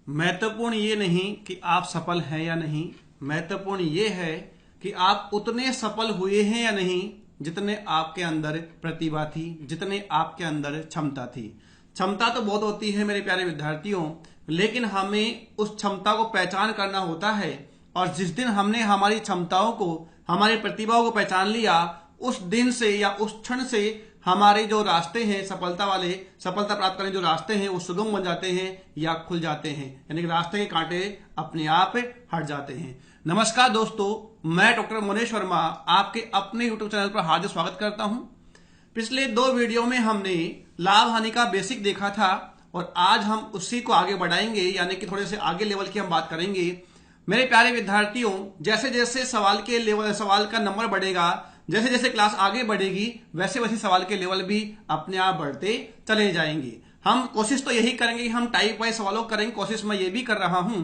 महत्वपूर्ण ये नहीं कि आप सफल हैं या नहीं, महत्वपूर्ण ये है कि आप उतने सफल हुए हैं या नहीं जितने आपके अंदर प्रतिभा थी, जितने आपके अंदर क्षमता थी। क्षमता तो बहुत होती है मेरे प्यारे विद्यार्थियों, लेकिन हमें उस क्षमता को पहचान करना होता है। और जिस दिन हमने हमारी क्षमताओं को, हमारी प्रतिभाओं को पहचान लिया, उस दिन से या उस क्षण से हमारे जो रास्ते हैं सफलता वाले, सफलता प्राप्त करने जो रास्ते हैं वो सुगम बन जाते हैं या खुल जाते हैं, यानी कि रास्ते के कांटे अपने आप हट जाते हैं। नमस्कार दोस्तों, मैं डॉक्टर मोनेश वर्मा आपके अपने यूट्यूब चैनल पर हार्दिक स्वागत करता हूं। पिछले 2 वीडियो में हमने लाभ हानि का बेसिक देखा था और आज हम उसी को आगे बढ़ाएंगे, यानी कि थोड़े से आगे लेवल की हम बात करेंगे। मेरे प्यारे विद्यार्थियों, जैसे जैसे सवाल का नंबर बढ़ेगा, जैसे जैसे क्लास आगे बढ़ेगी, वैसे वैसे सवाल के लेवल भी अपने आप बढ़ते चले जाएंगे। हम कोशिश तो यही करेंगे कि हम टाइप वाइज सवालों करेंगे। कोशिश मैं ये भी कर रहा हूं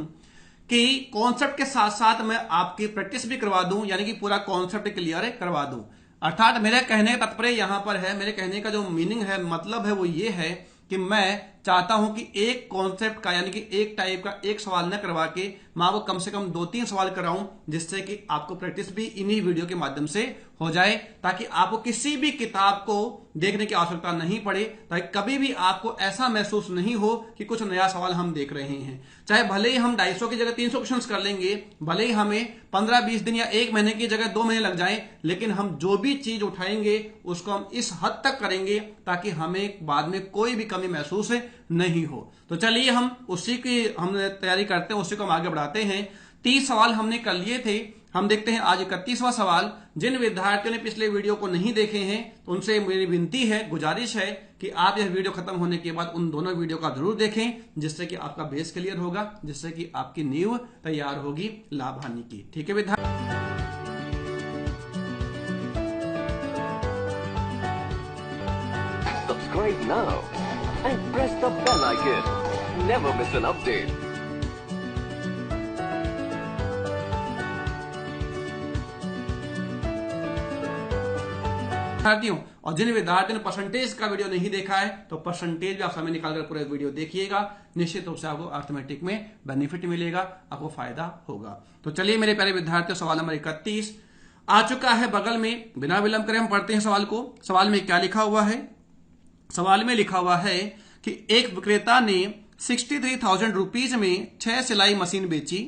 कि कॉन्सेप्ट के साथ साथ मैं आपकी प्रैक्टिस भी करवा दूं, यानी कि पूरा कॉन्सेप्ट क्लियर करवा दूं। अर्थात मेरे कहने का तात्पर्य यहां पर है, मेरे कहने का जो मीनिंग है, मतलब है, वो ये है कि मैं चाहता हूं कि एक कॉन्सेप्ट का, यानी कि एक टाइप का एक सवाल न करवा के मैं आपको कम से कम 2-3 सवाल कराऊं, जिससे कि आपको प्रैक्टिस भी इन्हीं वीडियो के माध्यम से हो जाए, ताकि आपको किसी भी किताब को देखने की आवश्यकता नहीं पड़े, ताकि कभी भी आपको ऐसा महसूस नहीं हो कि कुछ नया सवाल हम देख रहे हैं। चाहे भले ही हम 250 की जगह 300 क्वेश्चन कर लेंगे, भले ही हमें 15-20 दिन या 1 महीने की जगह 2 महीने लग जाए, लेकिन हम जो भी चीज उठाएंगे उसको हम इस हद तक करेंगे ताकि हमें बाद में कोई भी कमी महसूस नहीं हो। तो चलिए हम उसी की तैयारी करते हैं, उसी को हम आगे बढ़ाते हैं। 30 सवाल हमने कर लिए थे, हम देखते हैं आज 31वां सवाल। जिन विद्यार्थियों ने पिछले वीडियो को नहीं देखे हैं तो उनसे मेरी विनती है, गुजारिश है कि आप यह वीडियो खत्म होने के बाद उन दोनों वीडियो का जरूर देखें, जिससे कि आपका बेस क्लियर होगा, जिससे कि आपकी नींव तैयार होगी लाभ हानि की। ठीक है विद्यार्थी, Subscribe now and press the bell icon. Never miss an update. विद्यार्थियों, और जिन विद्यार्थियों ने परसेंटेज का वीडियो नहीं देखा है तो परसेंटेज भी आप समय निकालकर पूरा वीडियो देखिएगा। निश्चित रूप से आपको अर्थमेटिक में बेनिफिट मिलेगा, आपको फायदा होगा। तो चलिए मेरे प्यारे विद्यार्थियों, सवाल नंबर 31 आ चुका है बगल में। बिना विलंब करे हम पढ़ते हैं सवाल को। सवाल में क्या लिखा हुआ है? सवाल में लिखा हुआ है कि एक विक्रेता ने 63,000 रुपीज में 6 सिलाई मशीन बेची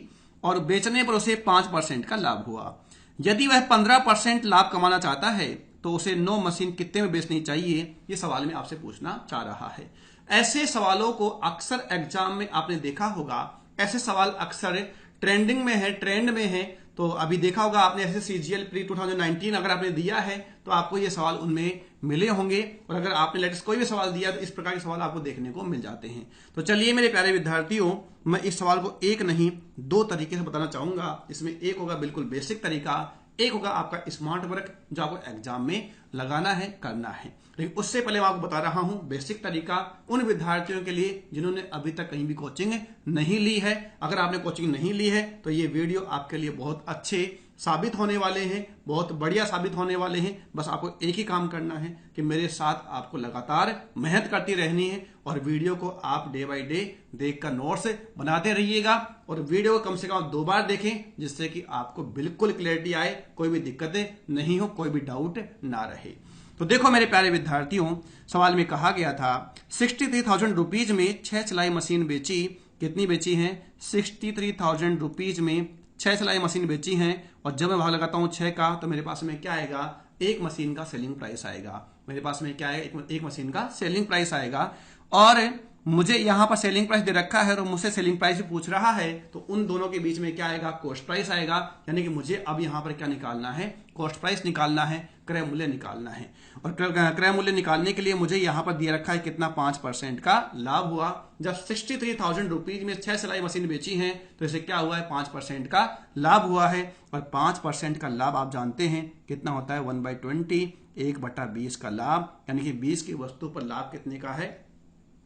और बेचने पर उसे 5% का लाभ हुआ। यदि वह 15% लाभ कमाना चाहता है तो उसे 9 मशीन कितने में बेचनी चाहिए? ये सवाल में आपसे पूछना चाह रहा है। ऐसे सवालों को अक्सर एग्जाम में आपने देखा होगा, ऐसे सवाल अक्सर ट्रेंडिंग में है, ट्रेंड में है। तो अभी देखा होगा आपने, ऐसे सीजीएल प्री 2019 अगर आपने दिया है तो आपको ये सवाल उनमें मिले होंगे, और अगर आपने लेटेस्ट कोई भी सवाल दिया तो इस प्रकार के सवाल आपको देखने को मिल जाते हैं। तो चलिए मेरे प्यारे विद्यार्थियों, मैं इस सवाल को एक नहीं 2 तरीके से बताना चाहूंगा। इसमें एक होगा बिल्कुल बेसिक तरीका, एक होगा आपका स्मार्ट वर्क जो आपको एग्जाम में लगाना है, करना है। लेकिन उससे पहले मैं आपको बता रहा हूं बेसिक तरीका उन विद्यार्थियों के लिए जिन्होंने अभी तक कहीं भी कोचिंग नहीं ली है। अगर आपने कोचिंग नहीं ली है तो ये वीडियो आपके लिए बहुत अच्छे साबित होने वाले हैं, बहुत बढ़िया साबित होने वाले हैं। बस आपको एक ही काम करना है कि मेरे साथ आपको लगातार मेहनत करती रहनी है, और वीडियो को आप डे बाय डे देखकर नोट्स बनाते रहिएगा, और वीडियो को कम से कम 2 बार देखें, जिससे कि आपको बिल्कुल क्लैरिटी आए, कोई भी दिक्कतें नहीं हो, कोई भी डाउट ना रहे। तो देखो मेरे प्यारे विद्यार्थियों, सवाल में कहा गया था 63,000 रुपीज में 6 सिलाई मशीन बेची। कितनी बेची है? 63,000 रुपीज में 6 सिलाई मशीन बेची हैं। और जब मैं भाग लगाता हूं 6 का तो मेरे पास में क्या आएगा? एक मशीन का सेलिंग प्राइस आएगा। मेरे पास में क्या आएगा? एक मशीन का सेलिंग प्राइस आएगा। और मुझे यहां पर सेलिंग प्राइस दे रखा है और मुझसे सेलिंग प्राइस भी पूछ रहा है, तो उन दोनों के बीच में क्या आएगा? कॉस्ट प्राइस आएगा। यानी कि मुझे अब यहां पर क्या निकालना है? कॉस्ट प्राइस निकालना है, क्रय मूल्य निकालना है। और क्रय मूल्य निकालने के लिए मुझे यहां पर दिया रखा है कितना? 5% का लाभ हुआ। जब 63,000 रुपीज में 6 सिलाई मशीन बेची हैं तो इसे क्या हुआ है? 5% का लाभ हुआ है। और 5% का लाभ आप जानते हैं कितना होता है? 1/20, 1/20 का लाभ, यानी कि 20 की वस्तु पर लाभ कितने का है?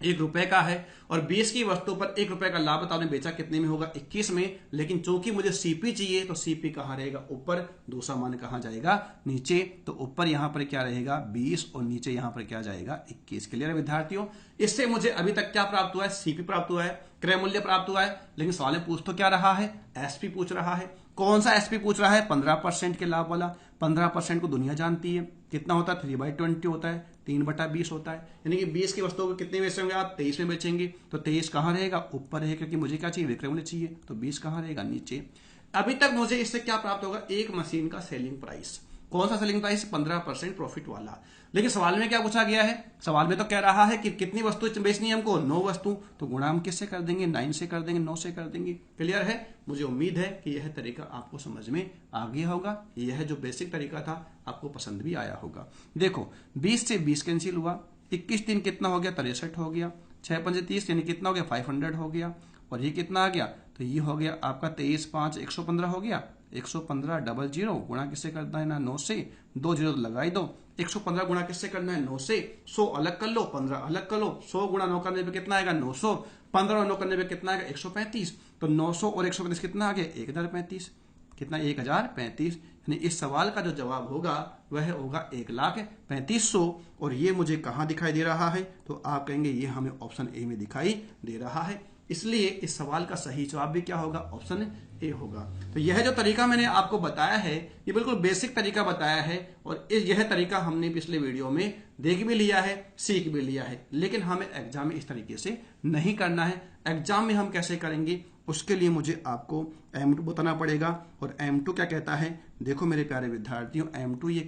₹1 का है और 20 की वस्तु पर ₹1 का लाभ आपने बेचा कितने में होगा 21 में। लेकिन चूंकि मुझे सीपी चाहिए तो सीपी कहां रहेगा ऊपर, दूसरा मान कहां जाएगा नीचे। तो ऊपर यहां पर क्या रहेगा 20 और नीचे यहां पर क्या जाएगा 21। क्लियर है विद्यार्थियों। इससे मुझे अभी तक क्या प्राप्त हुआ है, सीपी प्राप्त हुआ है, क्रय मूल्य प्राप्त हुआ है। लेकिन सवाल में पूछ तो क्या रहा है, एसपी पूछ रहा है। कौन सा एसपी पूछ रहा है, 15% के लाभ वाला। 15% को दुनिया जानती है कितना होता है, 3/20 होता है, 3/20 होता है। यानी कि 20 की वस्तुओं को कितने बेचेंगे आप, 23 में बेचेंगे। तो 23 कहां रहेगा, ऊपर रहेगा, क्योंकि मुझे क्या चाहिए, विक्रय मूल्य चाहिए। तो 20 कहां रहेगा, नीचे। अभी तक मुझे इससे क्या प्राप्त होगा, एक मशीन का सेलिंग प्राइस। कौन सा सेलिंग प्राइस, 15% प्रॉफिट वाला। लेकिन सवाल में क्या पूछा गया है, सवाल में तो कह रहा है कि कितनी वस्तु बेचनी है हमको, 9 वस्तु। तो गुणा हम किससे कर देंगे, 9 से कर देंगे, 9 से कर देंगे। क्लियर है। मुझे उम्मीद है कि यह तरीका आपको समझ में आ गया होगा। यह जो बेसिक तरीका था आपको पसंद भी आया होगा। देखो 20 से 20 कैंसिल हुआ, 21 3 कितना हो गया, 63 हो गया, 6 5 30 यानी कितना हो गया, 500 हो गया। और ये कितना आ गया, तो ये हो गया आपका 23 5 115 हो गया। 115 00 गुणा किससे करना है ना, 9 से। 2 0 तो लगा ही दो। 115 गुणा किससे करना है, 9 से। 100 अलग कर लो, 15 अलग कर लो। 100 गुणा 9 करने पे कितना आएगा, 900। 15 और 9 करने पे कितना आएगा, 135। तो 900 और 135 कितना आ गया, 1035। कितना, 1035। यानी इस सवाल का जो जवाब होगा वह होगा 1,35,100। और ये मुझे कहां दिखाई दे रहा है, तो आप कहेंगे ये हमें ऑप्शन ए में दिखाई दे रहा है। इसलिए इस सवाल का सही जवाब भी क्या होगा, ऑप्शन ए होगा। तो यह जो तरीका मैंने आपको बताया है ये बिल्कुल बेसिक तरीका बताया है। और यह तरीका हमने पिछले वीडियो में देख भी लिया है, सीख भी लिया है। लेकिन हमें एग्जाम में इस तरीके से नहीं करना है। एग्जाम में हम कैसे करेंगे, उसके लिए मुझे आपको M2 बताना पड़ेगा। और M2 क्या कहता है, देखो मेरे प्यारे विद्यार्थियों, M2 ये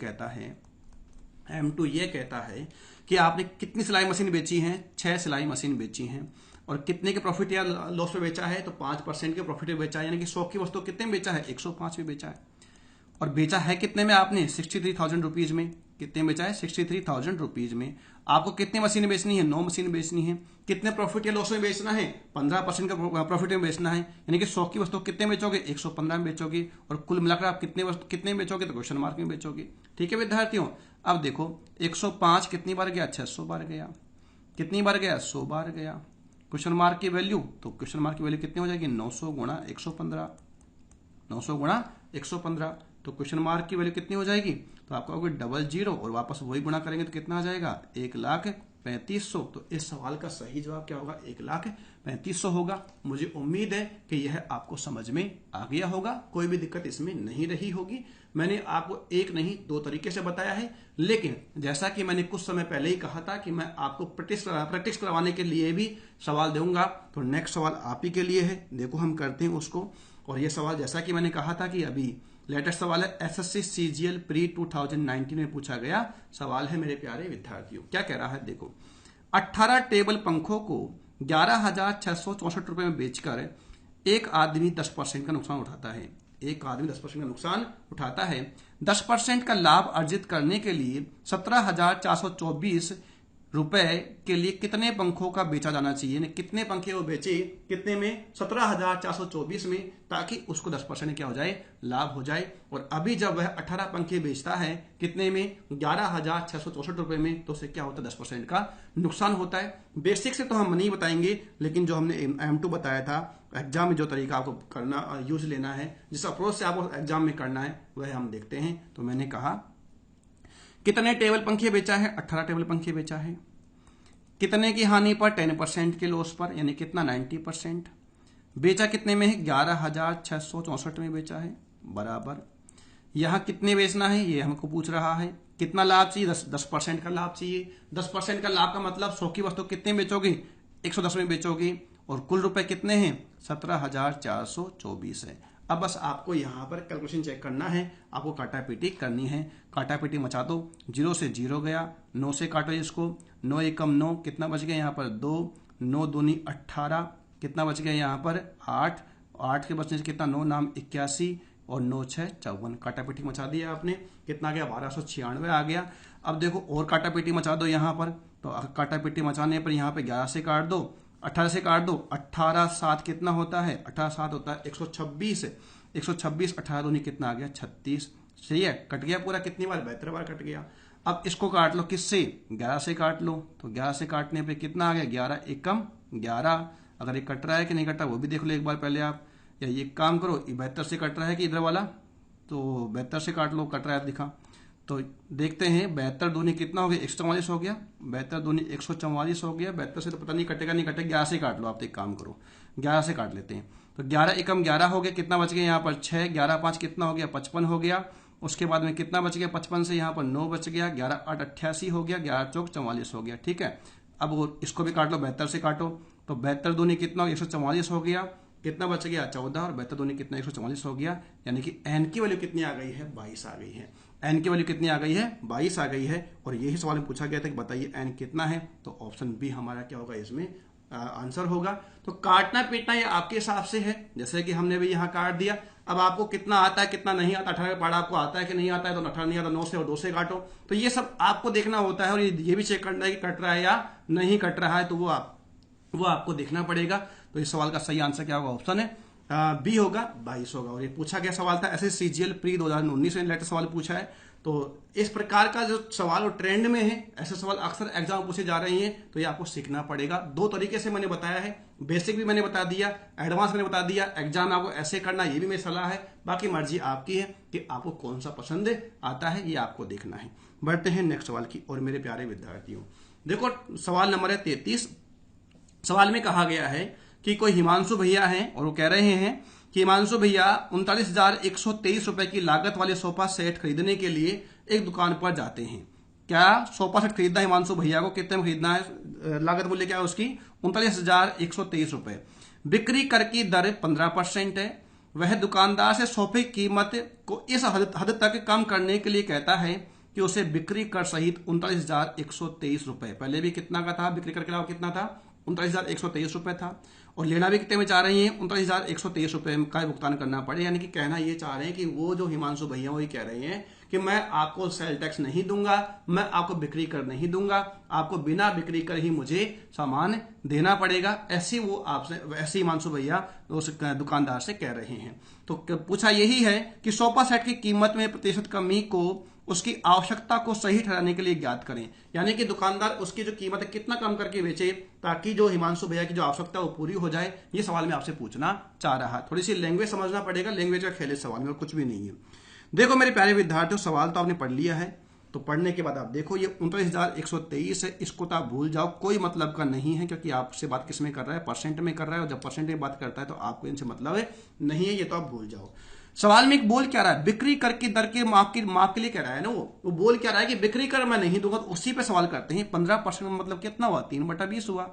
कहता है कि आपने कितनी सिलाई मशीन बेची है, 6 सिलाई मशीन बेची हैं। और कितने के प्रॉफिट या लॉस पे बेचा है, तो 5% के प्रॉफिट पे बेचा है। यानी कि 100 की वस्तु कितने में बेचा है, 105 में बेचा है। और बेचा है कितने में आपने, 63,000 रुपीज में। कितने बेचा है, 63,000 रुपीज में। आपको कितनी मशीनें बेचनी है, 9 मशीन बेचनी है। कितने प्रॉफिट या लॉस में बेचना है, 15% का प्रॉफिट में बेचना है। यानी कि 100 की वस्तु कितने बेचोगे, 115 में बेचोगे। और कुल मिलाकर आप कितने में बेचोगे, तो क्वेश्चन मार्क में बेचोगे। ठीक है विद्यार्थियों। अब देखो 105 कितनी बार गया, 600 बार गया। कितनी बार गया, 100 बार गया। क्वेश्चन मार्क की वैल्यू, तो क्वेश्चन मार्क की वैल्यू कितनी हो जाएगी, 900 गुणा 115। 900 गुणा 115। तो क्वेश्चन मार्क की वैल्यू कितनी हो जाएगी, तो आपका होगा 00 और वापस वही गुणा करेंगे तो कितना आ जाएगा, 1,35,100। तो इस सवाल का सही जवाब क्या होगा, 1,35,100 होगा। मुझे उम्मीद है कि यह आपको समझ में आ गया होगा, कोई भी दिक्कत इसमें नहीं रही होगी। मैंने आपको एक नहीं 2 तरीके से बताया है। लेकिन जैसा कि मैंने कुछ समय पहले ही कहा था कि मैं आपको प्रैक्टिस करवाने के लिए भी सवाल दूंगा। तो नेक्स्ट सवाल आप ही के लिए है, देखो हम करते हैं उसको। और यह सवाल जैसा कि मैंने कहा था कि अभी लेटेस्ट सवाल है, एसएससी सीजीएल प्री 2019 में पूछा गया सवाल है मेरे प्यारे विद्यार्थियों। क्या कह रहा है, देखो 18 टेबल पंखों को 11,664 रुपए में बेचकर एक आदमी 10% का नुकसान उठाता है। एक आदमी 10% का नुकसान उठाता है। 10% का लाभ अर्जित करने के लिए 17,424 रुपए के लिए कितने पंखों का बेचा जाना चाहिए। कितने पंखे वो बेचे, कितने में, 17,424 में, ताकि उसको 10% क्या हो जाए, लाभ हो जाए। और अभी जब वह 18 पंखे बेचता है कितने में, 11,664 रुपए में, तो उसे क्या होता है, 10% का नुकसान होता है। बेसिक से तो हम नहीं बताएंगे, लेकिन जो हमने M2 बताया था, एग्जाम में जो तरीका आपको करना यूज लेना है, जिस अप्रोच से आपको एग्जाम में करना है, वह हम देखते हैं। तो मैंने कहा कितने टेबल पंखे बेचा है, 18 टेबल पंखे बेचा है। कितने की हानि पर, 10% के लॉस पर, यानी कितना, 90%। बेचा कितने में है, 11,664 में बेचा है, बराबर। यहां कितने बेचना है, ये हमको पूछ रहा है। कितना लाभ चाहिए, 10% का लाभ चाहिए। 10% का लाभ का मतलब 100 की वस्तु कितने बेचोगे, 110 में बेचोगे। और कुल रुपए कितने हैं, 17,424 है। अब बस आपको यहां पर कैलकुलेशन चेक करना है, आपको काटापीटी करनी है। काटापीटी मचा दो, 0 से 0 गया, 9 से काटो इसको, 9 एकम 9, कितना बच गया यहाँ पर 2, 9 दूनी 18, कितना बच गया यहाँ पर 8, 8 के बचने से कितना, 9 नाम 81 और 9 6 54। काटापीटी मचा दिया आपने, कितना आ गया, 1296 आ गया। अब देखो और काटापीटी मचा दो यहाँ पर, तो काटापीटी मचाने पर यहाँ पे 11 से काट दो, 18 से काट दो, 18 7 कितना होता है, 18 7 होता है 126। 126 18 दूनी कितना आ गया, 36। सही है, कट गया पूरा, कितनी बार, 72 बार कट गया। अब इसको काट लो किससे, 11 से काट लो। तो 11 से काटने पे कितना आ गया, 11 एकम 11। अगर ये कट रहा है कि नहीं कट रहा वो भी देख लो एक बार पहले आप। या ये काम करो, 72 से कट रहा है कि इधर वाला, तो 72 से काट लो, कट रहा है दिखा। तो देखते हैं 72 दूनी कितना हो गया, 144 हो गया। 72 दूनी 144 हो गया। 72 से तो पता नहीं कटेगा नहीं कटेगा, 11 से काट लो आप। तो एक काम करो 11 से काट लेते हैं। तो 11 एकम 11 हो गया। कितना बच गया यहाँ पर 6, 11 5 कितना हो गया 55 हो गया। उसके बाद में कितना बच गया 55 से यहाँ पर 9 बच गया। 11 8 88 हो गया। 11 चौक 44 हो गया। ठीक है, अब इसको भी काट लो, 72 से काटो। तो 72 दूनी कितना हो गया 144 हो गया। कितना बच गया 14 और 72 दूनी कितना 144 हो गया। यानी कि एन की वैल्यू कितनी आ गई है 22 आ गई है। एन की वैल्यू कितनी आ गई है 22 आ गई है। और यही सवाल में पूछा गया था कि बताइए एन कितना है। तो ऑप्शन बी हमारा क्या होगा इसमें आंसर होगा। तो काटना पीटना ये आपके हिसाब से है, जैसे कि हमने भी यहाँ काट दिया। अब आपको कितना आता है कितना नहीं आता, 18 का पढ़ा आपको आता है कि नहीं आता है, तो 18 नहीं आता 9 से और 2 से काटो। तो ये सब आपको देखना होता है और ये भी चेक करना है कि कट रहा है या नहीं कट रहा है, तो वो आपको देखना पड़ेगा। तो इस सवाल का सही आंसर क्या होगा, ऑप्शन है बी होगा 22 होगा। और ये पूछा गया सवाल था ऐसे सीजीएल प्री 2019 में लेटेस्ट सवाल पूछा है। तो इस प्रकार का जो सवाल और ट्रेंड में है, ऐसे सवाल अक्सर एग्जाम पूछे जा रहे हैं। तो ये आपको सीखना पड़ेगा। 2 तरीके से मैंने बताया है, बेसिक भी मैंने बता दिया, एडवांस मैंने बता दिया। एग्जाम आपको ऐसे करना, ये भी मेरी सलाह है। बाकी मर्जी आपकी है कि आपको कौन सा पसंद आता है, ये आपको देखना है। बढ़ते हैं नेक्स्ट सवाल की और मेरे प्यारे विद्यार्थियों, देखो सवाल नंबर है 33। सवाल में कहा गया है कि कोई हिमांशु भैया हैं और वो कह रहे हैं कि हिमांशु भैया 39,123 रुपए की लागत वाले सोफा सेट खरीदने के लिए एक दुकान पर जाते हैं। क्या सोफा सेट खरीदना है हिमांशु भैया को, कितने में खरीदना है, लागत मूल्य क्या है उसकी 39,123 रुपए। बिक्री कर की दर 15% है। वह दुकानदार से सोफे की कीमत को इस हद तक कम करने के लिए कहता है कि उसे बिक्री कर सहित 39,123 रुपए, पहले भी कितना का था, बिक्री कर के अलावा कितना था 39,123 रुपए था। और लेना भी कितने में चाह रही हैं 39,123 रुपए का भुगतान करना पड़े। यानी कि कहना ये चाह रहे हैं कि वो जो हिमांशु भैया वही कह रहे हैं कि मैं आपको सेल टैक्स नहीं दूंगा, मैं आपको बिक्री कर नहीं दूंगा, आपको बिना बिक्री कर ही मुझे सामान देना पड़ेगा। ऐसी वो आपसे ऐसे हिमांशु भैया उस दुकानदार से कह रहे हैं। तो पूछा यही है कि सोफा सेट की कीमत में प्रतिशत कमी को उसकी आवश्यकता को सही ठहराने के लिए ज्ञात करें। यानी कि दुकानदार उसकी जो कीमत है कितना कम करके बेचे ताकि जो हिमांशु भैया की जो आवश्यकता वो पूरी हो जाए। ये सवाल मैं आपसे पूछना चाह रहा। थोड़ी सी लैंग्वेज समझना पड़ेगा, लैंग्वेज का खेल है सवाल में और कुछ भी नहीं है। देखो मेरे प्यारे विद्यार्थियों, सवाल तो आपने पढ़ लिया है। तो पढ़ने के बाद आप देखो ये 39,123 है, इसको तो आप भूल जाओ, कोई मतलब का नहीं है, क्योंकि आपसे बात किस में कर रहा है, परसेंट में कर रहा है। और जब परसेंट में बात करता है तो आपको इनसे मतलब नहीं है, ये तो आप भूल जाओ। सवाल में एक बोल क्या रहा है, बिक्री कर की दर के माप के लिए कह रहा है ना, वो बोल क्या रहा है कि बिक्री कर मैं नहीं दूंगा। तो उसी पे सवाल करते हैं। 15% मतलब कितना हुआ 3/20 हुआ।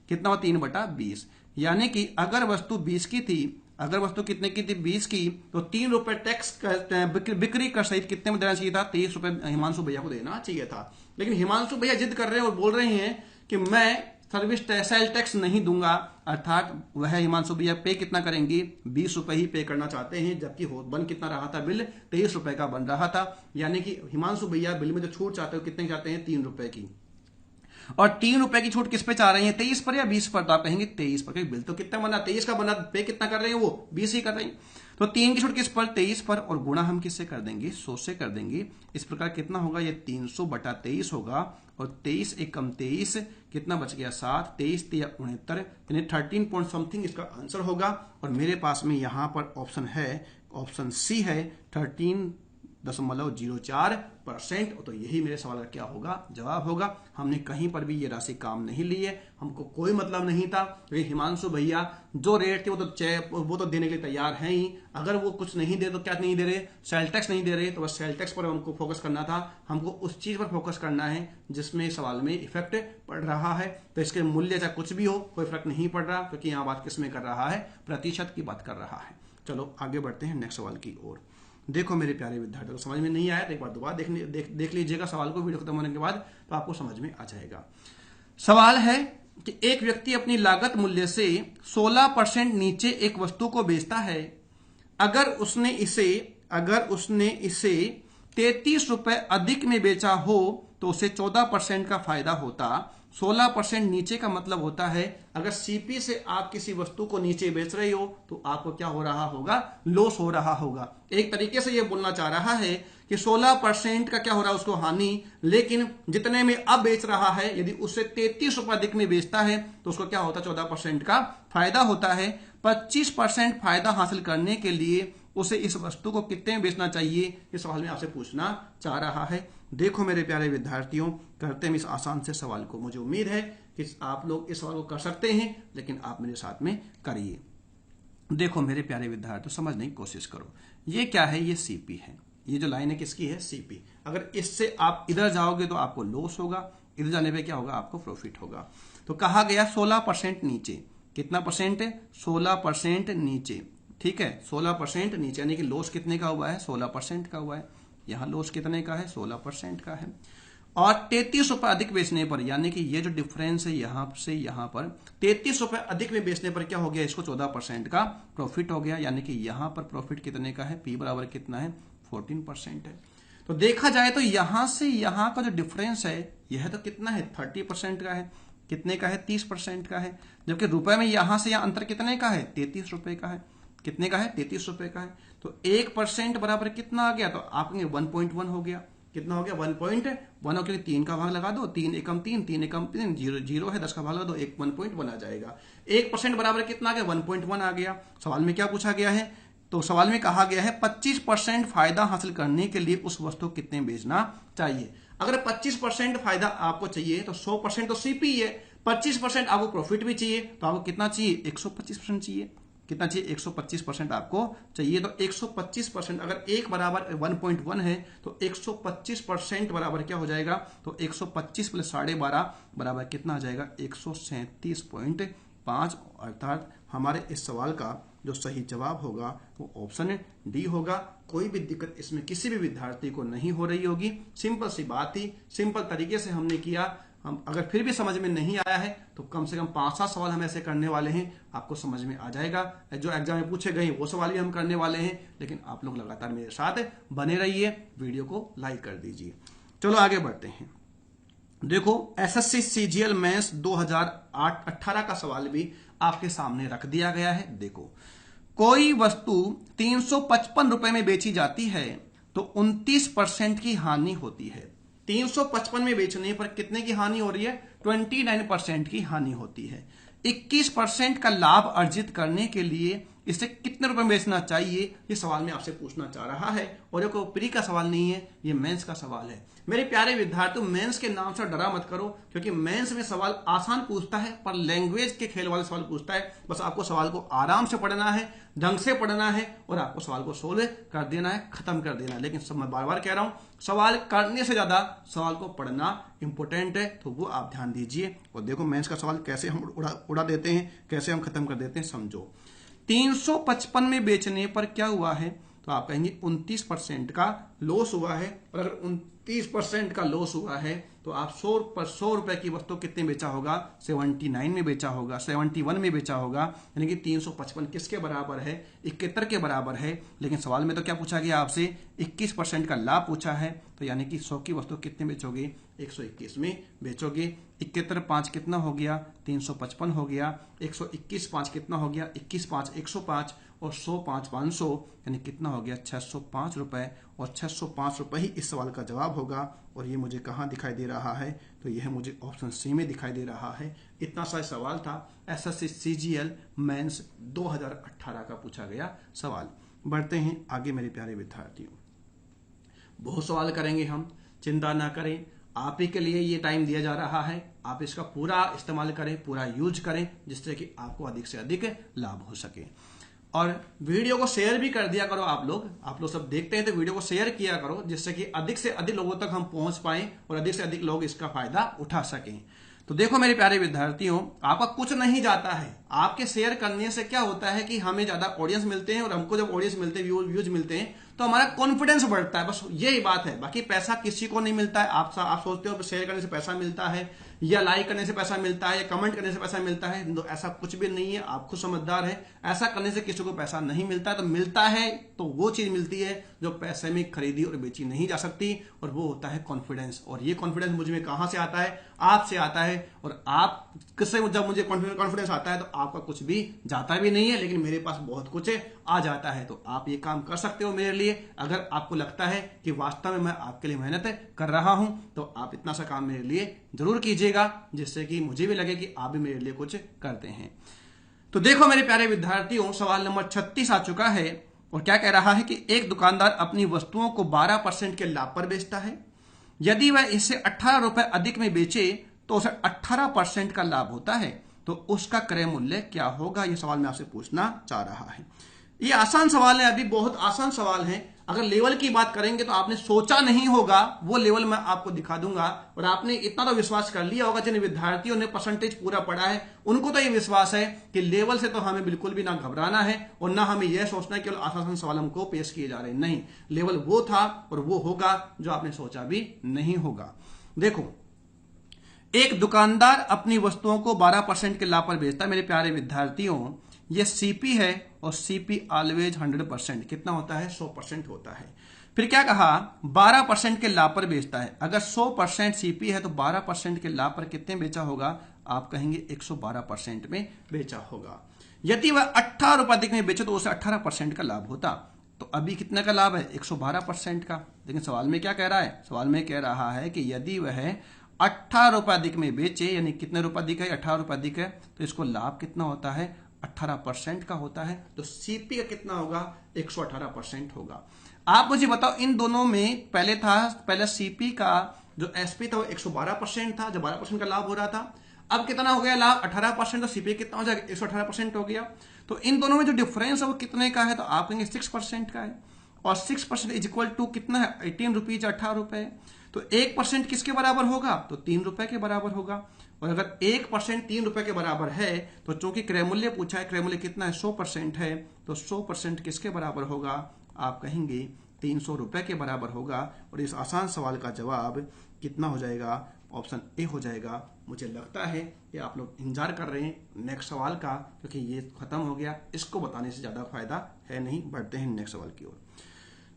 कितना हुआ 3/20। यानी कि अगर वस्तु 20 की थी, अगर वस्तु कितने की थी 20 की, तो 3 रुपए टैक्स बिक्री कर सहित कितने में देना चाहिए था 23 रुपए हिमांशु भैया को देना चाहिए था। लेकिन हिमांशु भैया जिद कर रहे हैं और बोल रहे हैं कि मैं सर्विस सेल टैक्स नहीं दूंगा। अर्थात वह हिमांशु भैया पे कितना करेंगे 20 रुपए ही पे करना चाहते हैं, जबकि बन कितना रहा था बिल 23 रुपए का बन रहा था। यानी कि हिमांशु भैया बिल में जो छूट चाहते हो कितने चाहते हैं 3 रुपए की। और 3 रुपए की छूट किस पे चाह रहे हैं 23 पर या 20 पर, तो आप कहेंगे 23 पर, क्योंकि बिल तो कितना बना 23 का बना, पे कितना कर रहे हैं वो 20 ही कर रहे हैं। तो 3 की छूट किस पर 23 पर, और गुणा हम किससे कर देंगे 100 से कर देंगे। इस प्रकार कितना होगा ये 300/23 होगा। और 23 एकम 23 कितना बच गया 7, 23 या 69, यानी 13 पॉइंट समथिंग इसका आंसर होगा। और मेरे पास में यहां पर ऑप्शन है, ऑप्शन सी है 13.04%। तो यही मेरे सवाल का क्या होगा जवाब होगा। हमने कहीं पर भी ये राशि काम नहीं ली है, हमको कोई मतलब नहीं था। तो ये हिमांशु भैया जो रेट थे वो तो देने के लिए तैयार हैं ही। अगर वो कुछ नहीं दे तो क्या नहीं दे रहे, सेल टैक्स नहीं दे रहे, तो बस सेल टैक्स पर हमको फोकस करना था। हमको उस चीज पर फोकस करना है जिसमें सवाल में इफेक्ट पड़ रहा है। तो इसके मूल्य चाहे कुछ भी हो कोई फर्क नहीं पड़ रहा, क्योंकि यहाँ बात किस में कर रहा है प्रतिशत की बात कर रहा है। चलो आगे बढ़ते हैं नेक्स्ट सवाल की ओर। देखो मेरे प्यारे विद्यार्थियों, समझ में नहीं आया तो एक बार दोबारा देख लीजिएगा सवाल को वीडियो खत्म होने के बाद, तो आपको समझ में आ जाएगा। सवाल है कि एक व्यक्ति अपनी लागत मूल्य से 16% नीचे एक वस्तु को बेचता है। अगर उसने इसे 33 रुपए अधिक में बेचा हो तो उसे 14% का फायदा होता। 16% नीचे का मतलब होता है अगर सीपी से आप किसी वस्तु को नीचे बेच रहे हो तो आपको क्या हो रहा होगा, लॉस हो रहा होगा। एक तरीके से यह बोलना चाह रहा है कि 16% का क्या हो रहा है उसको हानि, लेकिन जितने में अब बेच रहा है यदि उससे 33 रुपए अधिक में बेचता है तो उसको क्या होता है 14% का फायदा होता है। 25% फायदा हासिल करने के लिए उसे इस वस्तु को कितने में बेचना चाहिए, इस सवाल में आपसे पूछना चाह रहा है। देखो मेरे प्यारे विद्यार्थियों, करते हैं इस आसान से सवाल को। मुझे उम्मीद है कि आप लोग इस सवाल को कर सकते हैं, लेकिन आप मेरे साथ में करिए। देखो मेरे प्यारे विद्यार्थियों, समझने की कोशिश करो। ये क्या है, ये सीपी है। ये जो लाइन है किसकी है, सीपी। अगर इससे आप इधर जाओगे तो आपको लॉस होगा, इधर जाने पे क्या होगा, आपको प्रॉफिट होगा। तो कहा गया 16% नीचे। कितना परसेंट है, 16% नीचे। ठीक है, 16% नीचे, यानी कि लॉस कितने का हुआ है, 16% का हुआ है। यहां लॉस कितने का है, 16% का है। और 33 रुपए अधिक बेचने पर, यानी कि ये जो डिफरेंस है यहां से यहां पर 33 रुपए अधिक में बेचने पर क्या हो गया, इसको 14% का प्रॉफिट हो गया। यानी कि यहां पर प्रॉफिट कितने का है, पी बराबर कितना है, 14% है। तो देखा जाए तो यहां से यहां का जो डिफरेंस है यह तो कितना है, 30% का है। कितने का है, 30% का है। जबकि रुपए में यहां से यहां अंतर कितने का है, 33 रुपए का है। कितने का है, 33 रुपए का है। तो 1% बराबर कितना आ गया, तो आप 1.1 हो गया। कितना हो गया, 1.1 हो गया। 3 का भाग लगा दो, 3 एकम 3, 3 एकम 3, 0 है, 10 का भाग लगा दो, 1.1 आ जाएगा। 1% बराबर कितना आ गया, 1.1 आ गया। सवाल में क्या पूछा गया है, तो सवाल में कहा गया है 25% फायदा हासिल करने के लिए उस वस्तु को कितने बेचना चाहिए। अगर 25% फायदा आपको चाहिए तो 100% तो सीपी है, 25% आपको प्रॉफिट भी चाहिए, तो आपको कितना चाहिए, 125% चाहिए। कितना चाहिए, 125% आपको चाहिए। तो 125% अगर एक बराबर 1.1 है तो 125% बराबर क्या हो जाएगा, तो 125 प्लस 12.5 बराबर कितना आ जाएगा, 137.5। अर्थात हमारे इस सवाल का जो सही जवाब होगा वो ऑप्शन डी होगा। कोई भी दिक्कत इसमें किसी भी विद्यार्थी को नहीं हो रही होगी। सिंपल सी बात थी, सिंपल तरीके से हमने किया। हम अगर फिर भी समझ में नहीं आया है तो कम से कम 5-7 सवाल हम ऐसे करने वाले हैं, आपको समझ में आ जाएगा। जो एग्जाम में पूछे गए वो सवाल भी हम करने वाले हैं, लेकिन आप लोग लगातार मेरे साथ बने रहिए, वीडियो को लाइक कर दीजिए। चलो आगे बढ़ते हैं। देखो एसएससी सीजीएल मेंस 2018 का सवाल भी आपके सामने रख दिया गया है। देखो, कोई वस्तु 355 रुपए में बेची जाती है तो 29% की हानि होती है। 355 में बेचने पर कितने की हानि हो रही है, 29% की हानि होती है। 21% का लाभ अर्जित करने के लिए इसे कितने रुपए में बेचना चाहिए, ये सवाल में आपसे पूछना चाह रहा है। और ये कोई प्री का सवाल नहीं है, ये मेंस का सवाल है। मेरे प्यारे विद्यार्थियों, मेंस के नाम से डरा मत करो, क्योंकि मेंस में सवाल आसान पूछता है पर लैंग्वेज के खेल वाले सवाल पूछता है। बस आपको सवाल को आराम से पढ़ना है, ढंग से पढ़ना है, और आपको सवाल को सोल्व कर देना है, खत्म कर देना है। लेकिन मैं बार बार कह रहा हूं, सवाल करने से ज्यादा सवाल को पढ़ना इंपॉर्टेंट है, तो वो आप ध्यान दीजिए। और देखो मेंस का सवाल कैसे हम उड़ा देते हैं, कैसे हम खत्म कर देते हैं, समझो। 355 में बेचने पर क्या हुआ है, तो आप कहेंगे 29% का लॉस हुआ है। और अगर 29% का लॉस हुआ है तो आप 100 रुपए की वस्तु कितने बेचा होगा, 79 में बेचा होगा, 71 में बेचा होगा। यानी कि 355 किसके बराबर है, 71 के बराबर है। लेकिन सवाल में तो क्या पूछा गया आपसे, 21% का लाभ पूछा है। तो यानी कि 100 की वस्तु कितने बेचोगे, 121 में बेचोगे। 71 5 कितना हो गया, 355 हो गया। 121 5 कितना हो गया, 21 5 105, और 100 5 500, यानी कितना हो गया, 605 रुपए। और 605 रुपए ही इस सवाल का जवाब होगा। और ये मुझे कहाँ दिखाई दे रहा है, तो यह मुझे ऑप्शन सी में दिखाई दे रहा है। इतना सा सवाल था एसएससी सीजीएल मेंस 2018 का पूछा गया सवाल। बढ़ते हैं आगे मेरे प्यारे विद्यार्थियों, बहुत सवाल करेंगे हम, चिंता ना करें। आप ही के लिए ये टाइम दिया जा रहा है, आप इसका पूरा इस्तेमाल करें, पूरा यूज करें, जिससे कि आपको अधिक से अधिक लाभ हो सके। और वीडियो को शेयर भी कर दिया करो। आप लोग सब देखते हैं तो वीडियो को शेयर किया करो, जिससे कि अधिक से अधिक लोगों तक हम पहुंच पाएं और अधिक से अधिक लोग इसका फायदा उठा सकें। तो देखो मेरे प्यारे विद्यार्थियों, आपका कुछ नहीं जाता है। आपके शेयर करने से क्या होता है कि हमें ज्यादा ऑडियंस मिलते हैं, और हमको जब ऑडियंस मिलते हैं, व्यूज मिलते हैं, तो हमारा कॉन्फिडेंस बढ़ता है। बस यही बात है, बाकी पैसा किसी को नहीं मिलता है। आप सोचते हो शेयर करने से पैसा मिलता है, या लाइक करने से पैसा मिलता है, या कमेंट करने से पैसा मिलता है, तो ऐसा कुछ भी नहीं है। आप खुद समझदार है, ऐसा करने से किसी को पैसा नहीं मिलता है। तो मिलता है तो वो चीज मिलती है जो पैसे में खरीदी और बेची नहीं जा सकती, और वो होता है कॉन्फिडेंस। और ये कॉन्फिडेंस मुझ में कहां से आता है, आपसे आता है, और आप किससे जब मुझे कॉन्फिडेंस आता है तो आपका कुछ भी जाता भी नहीं है, लेकिन मेरे पास बहुत कुछ आ जाता है। तो आप ये काम कर सकते हो मेरे लिए। अगर आपको लगता है कि वास्तव में मैं आपके लिए मेहनत कर रहा हूं तो आप इतना सा काम मेरे लिए जरूर कीजिएगा, जिससे कि मुझे भी लगे कि आप भी मेरे लिए कुछ करते हैं। तो देखो मेरे प्यारे विद्यार्थियों, सवाल नंबर 36 आ चुका है और क्या कह रहा है कि एक दुकानदार अपनी वस्तुओं को 12% के लाभ पर बेचता है। यदि वह इसे 18 रुपए अधिक में बेचे तो उसे 18% का लाभ होता है, तो उसका क्रय मूल्य क्या होगा? यह सवाल मैं आपसे पूछना चाह रहा है। ये आसान सवाल है, अभी बहुत आसान सवाल है। अगर लेवल की बात करेंगे तो आपने सोचा नहीं होगा, वो लेवल मैं आपको दिखा दूंगा। और आपने इतना तो विश्वास कर लिया होगा, जिन विद्यार्थियों ने परसेंटेज पूरा पढ़ा है उनको तो ये विश्वास है कि लेवल से तो हमें बिल्कुल भी ना घबराना है और ना हमें यह सोचना है केवल आसान सवाल हमको पेश किए जा रहे हैं। नहीं, लेवल वो था और वो होगा जो आपने सोचा भी नहीं होगा। देखो, एक दुकानदार अपनी वस्तुओं को 12% के लाभ पर बेचता है। मेरे प्यारे विद्यार्थियों, ये सीपी है और सीपी ऑलवेज 100% कितना होता है? 100% होता है। फिर क्या कहा? 12% के लाभ पर बेचता है। अगर 100% सीपी है तो 12% के लाभ पर कितने बेचा होगा? आप कहेंगे 112% में बेचा होगा। यदि वह 18 रुपए अधिक में बेचे तो उसे 18% का लाभ होता। तो अभी कितने का लाभ है? 112% का। लेकिन सवाल में क्या कह रहा है? सवाल में कह रहा है कि यदि वह 18 रुपए अधिक में बेचे, यानी कितने रुपए अधिक है? 18 रुपए अधिक है, तो इसको लाभ कितना होता है? 18% का होता है। तो सीपी का कितना होगा? 118% होगा। आप मुझे बताओ, इन दोनों में पहले सीपी का जो एसपी था वो 112% था, जब 12% का लाभ हो रहा था। अब कितना हो गया लाभ? 18%। तो सीपी कितना हो जाएगा? 118% हो गया। तो इन दोनों में जो डिफरेंस है वो कितने का है? तो आप कहेंगे 6% का है। और 6% इज इक्वल टू कितना है? 18 रुपीज, 18 रुपए। तो 1% किसके बराबर होगा? तो 3 रुपए के बराबर होगा। और अगर 1% 3 रुपए के बराबर है तो चूंकि क्रय मूल्य पूछा है, क्रय मूल्य कितना है? 100% है, तो 100% किसके बराबर होगा? आप कहेंगे 300 रुपए के बराबर होगा। और इस आसान सवाल का जवाब कितना हो जाएगा? ऑप्शन ए हो जाएगा। मुझे लगता है कि आप लोग इंतजार कर रहे हैं नेक्स्ट सवाल का, क्योंकि ये खत्म हो गया, इसको बताने से ज्यादा फायदा है नहीं। बढ़ते हैं नेक्स्ट सवाल की ओर।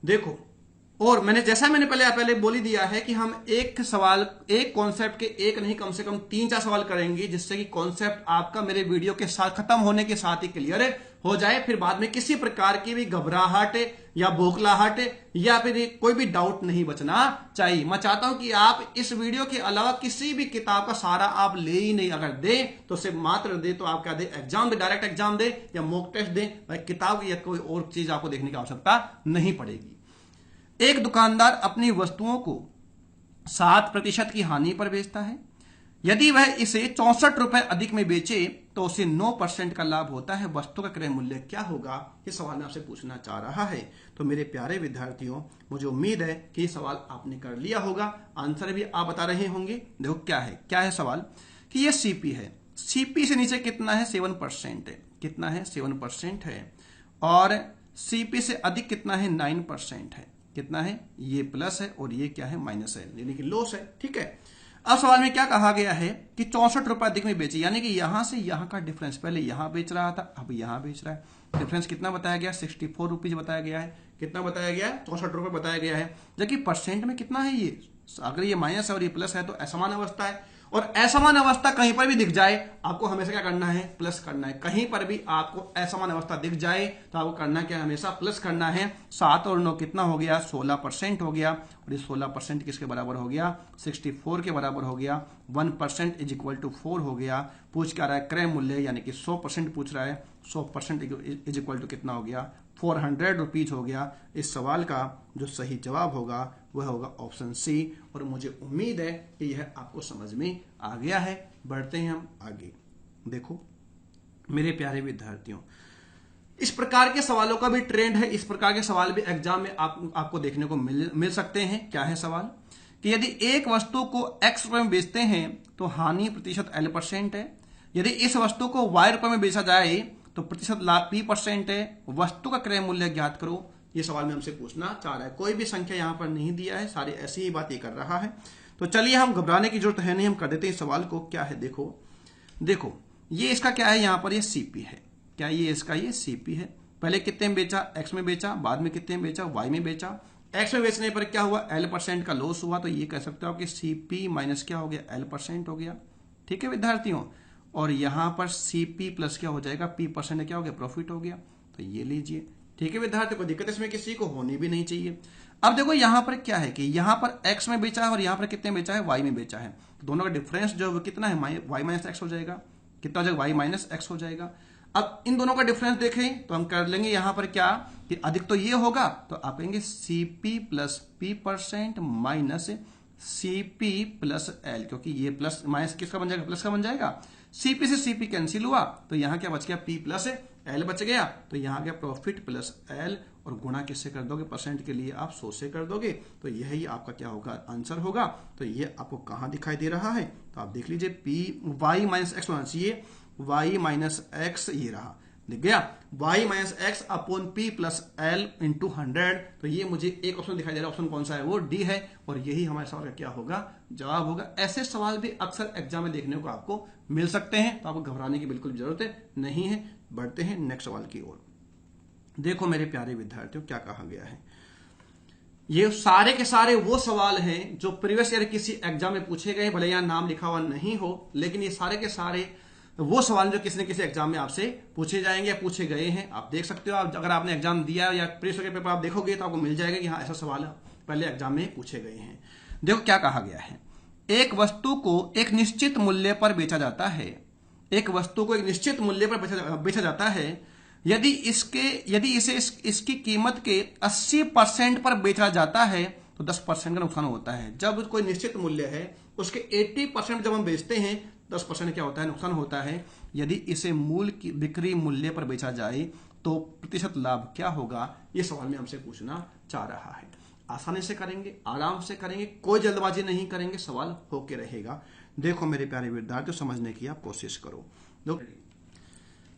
देखो, और मैंने पहले बोल ही दिया है कि हम एक सवाल, एक कॉन्सेप्ट के एक नहीं कम से कम 3-4 सवाल करेंगे, जिससे कि कॉन्सेप्ट आपका मेरे वीडियो के साथ खत्म होने के साथ ही क्लियर हो जाए। फिर बाद में किसी प्रकार की भी घबराहट या बौखलाहट या फिर कोई भी डाउट नहीं बचना चाहिए। मैं चाहता हूं कि आप इस वीडियो के अलावा किसी भी किताब का सहारा आप ले ही नहीं। अगर दे तो सिर्फ मात्र दे, तो आप क्या दे? एग्जाम दे, डायरेक्ट एग्जाम दे या मॉक टेस्ट दे। भाई किताब या कोई और चीज आपको देखने की आवश्यकता नहीं पड़ेगी। एक दुकानदार अपनी वस्तुओं को 7% की हानि पर बेचता है। यदि वह इसे 64 रुपए अधिक में बेचे तो उसे 9% का लाभ होता है। वस्तु का क्रय मूल्य क्या होगा? ये सवाल मैं आपसे पूछना चाह रहा है। तो मेरे प्यारे विद्यार्थियों, मुझे उम्मीद है कि ये सवाल आपने कर लिया होगा, आंसर भी आप बता रहे होंगे। देखो क्या है सवाल कि ये सीपी है। सीपी से नीचे कितना है? 7% है। कितना है? 7% है। और सीपी से अधिक कितना है? 9% है। कितना है? ये प्लस है और ये क्या है? माइनस है, यानी कि लॉस है। ठीक है। अब सवाल में क्या कहा गया है कि 64 रुपए अधिक में बेचे, यानी कि यहां से यहां का डिफरेंस, पहले यहां बेच रहा था, अब यहां बेच रहा है। डिफरेंस कितना बताया गया? 64 रुपीज बताया गया है। कितना बताया गया है? 64 रुपए बताया गया है। जबकि परसेंट में कितना है ये? अगर ये माइनस है और ये प्लस है तो असमान अवस्था है। और असमान अवस्था कहीं पर भी दिख जाए, आपको हमेशा क्या करना है? प्लस करना है। कहीं पर भी आपको असमान अवस्था दिख जाए तो आपको करना क्या? हमेशा प्लस करना है। 7 और 9 कितना हो गया? 16% हो गया। और ये 16% किसके बराबर हो गया? 64 के बराबर हो गया। 1% इज इक्वल टू 4 हो गया। पूछ क्या रहा है? क्रय मूल्य, यानी कि 100% पूछ रहा है। 100% इज इक्वल टू कितना हो गया? 400 रुपीज हो गया। इस सवाल का जो सही जवाब होगा वह होगा ऑप्शन सी। और मुझे उम्मीद है कि यह आपको समझ में आ गया है। बढ़ते हैं हम आगे। देखो मेरे प्यारे विद्यार्थियों, इस प्रकार के सवालों का भी ट्रेंड है। इस प्रकार के सवाल भी एग्जाम में आपको देखने को मिल सकते हैं। क्या है सवाल कि यदि एक वस्तु को x रुपए में बेचते हैं तो हानि प्रतिशत L% है। यदि इस वस्तु को y रुपए में बेचा जाए तो प्रतिशत लाभ P% है। वस्तु का क्रय मूल्य ज्ञात करो। ये सवाल में हमसे पूछना चाह रहा है। कोई भी संख्या यहां पर नहीं दिया है, सारी ऐसी ही बात ये कर रहा है। तो चलिए, हम घबराने की जरूरत है नहीं, हम कर देते हैं इस सवाल को। क्या है? देखो ये इसका क्या है? यहां पर ये सीपी है। क्या ये इसका? ये सीपी है। पहले कितने में बेचा? एक्स में बेचा, बाद में कितने में बेचा? वाई में बेचा। एक्स में बेचने पर क्या हुआ, L% का लॉस हुआ, तो ये कह सकते हो कि CP माइनस क्या हो गया, L% हो गया। ठीक है विद्यार्थियों, और यहां पर CP प्लस क्या हो जाएगा, P% क्या हो गया, प्रॉफिट हो गया। तो ये लीजिए। ठीक है विद्यार्थियों, को दिक्कत इसमें किसी को होनी भी नहीं चाहिए। अब देखो यहां पर क्या है कि यहां पर x में बेचा है और यहां पर कितने बेचा है, y में बेचा है। तो दोनों का डिफरेंस जो है कितना है, y माइनस एक्स हो जाएगा। कितना हो जाएगा, y माइनस एक्स हो जाएगा। अब इन दोनों का डिफरेंस देखें तो हम कर लेंगे यहां पर क्या कि अधिक तो ये होगा, तो आप कहेंगे CP plus P% minus CP plus L, क्योंकि ये प्लस माइनस किसका बन जाएगा, प्लस का बन जाएगा। CP से CP कैंसिल हुआ, तो यहां क्या बच गया, P प्लस L बच गया। तो यहां गया प्रॉफिट प्लस L, और गुणा किससे कर दोगे, परसेंट के लिए आप 100 से कर दोगे, तो यही आपका क्या होगा, आंसर होगा। तो ये आपको कहां दिखाई दे रहा है, तो आप देख लीजिए y माइनस एक्स होना चाहिए, y माइनस एक्स ये रहा, दिख गया, y minus x upon P plus L into 100। तो ये मुझे एक ऑप्शन दिखाई दे रहा है, ऑप्शन कौन सा है, वो D है, और यही हमारे सवाल का क्या होगा, जवाब होगा। ऐसे सवाल भी अक्सर एग्जाम में देखने को आपको मिल सकते हैं, तो आपको घबराने की बिल्कुल जरूरत नहीं है। बढ़ते हैं नेक्स्ट सवाल की ओर। देखो मेरे प्यारे विद्यार्थियों, क्या कहा गया है, ये सारे के सारे वो सवाल हैं जो प्रीवियस ईयर किसी एग्जाम में पूछे गए, भले यहां नाम लिखा हुआ नहीं हो, लेकिन ये सारे के सारे वो सवाल जो किसी न किसी एग्जाम में आपसे पूछे जाएंगे या पूछे गए हैं। आप देख सकते हो, आप अगर आपने एग्जाम दिया या प्रीवियस ईयर के पेपर आप देखोगे तो आपको मिल जाएगा कि हाँ ऐसा सवाल पहले एग्जाम में पूछे गए हैं। देखो क्या कहा गया है, एक वस्तु को एक निश्चित मूल्य पर बेचा जाता है, एक वस्तु को एक निश्चित मूल्य पर बेचा जाता है, यदि इसे इसकी कीमत के 80% पर बेचा जाता है तो 10% का नुकसान होता है। जब कोई निश्चित मूल्य है उसके 80% जब हम बेचते हैं 10% क्या होता है, नुकसान होता है। यदि इसे मूल की बिक्री मूल्य पर बेचा जाए तो प्रतिशत लाभ क्या होगा, ये सवाल में हमसे पूछना चाह रहा है। आसानी से करेंगे, आराम से करेंगे, कोई जल्दबाजी नहीं करेंगे, सवाल होके रहेगा। देखो मेरे प्यारे विद्यार्थियों, समझने की आप कोशिश करो।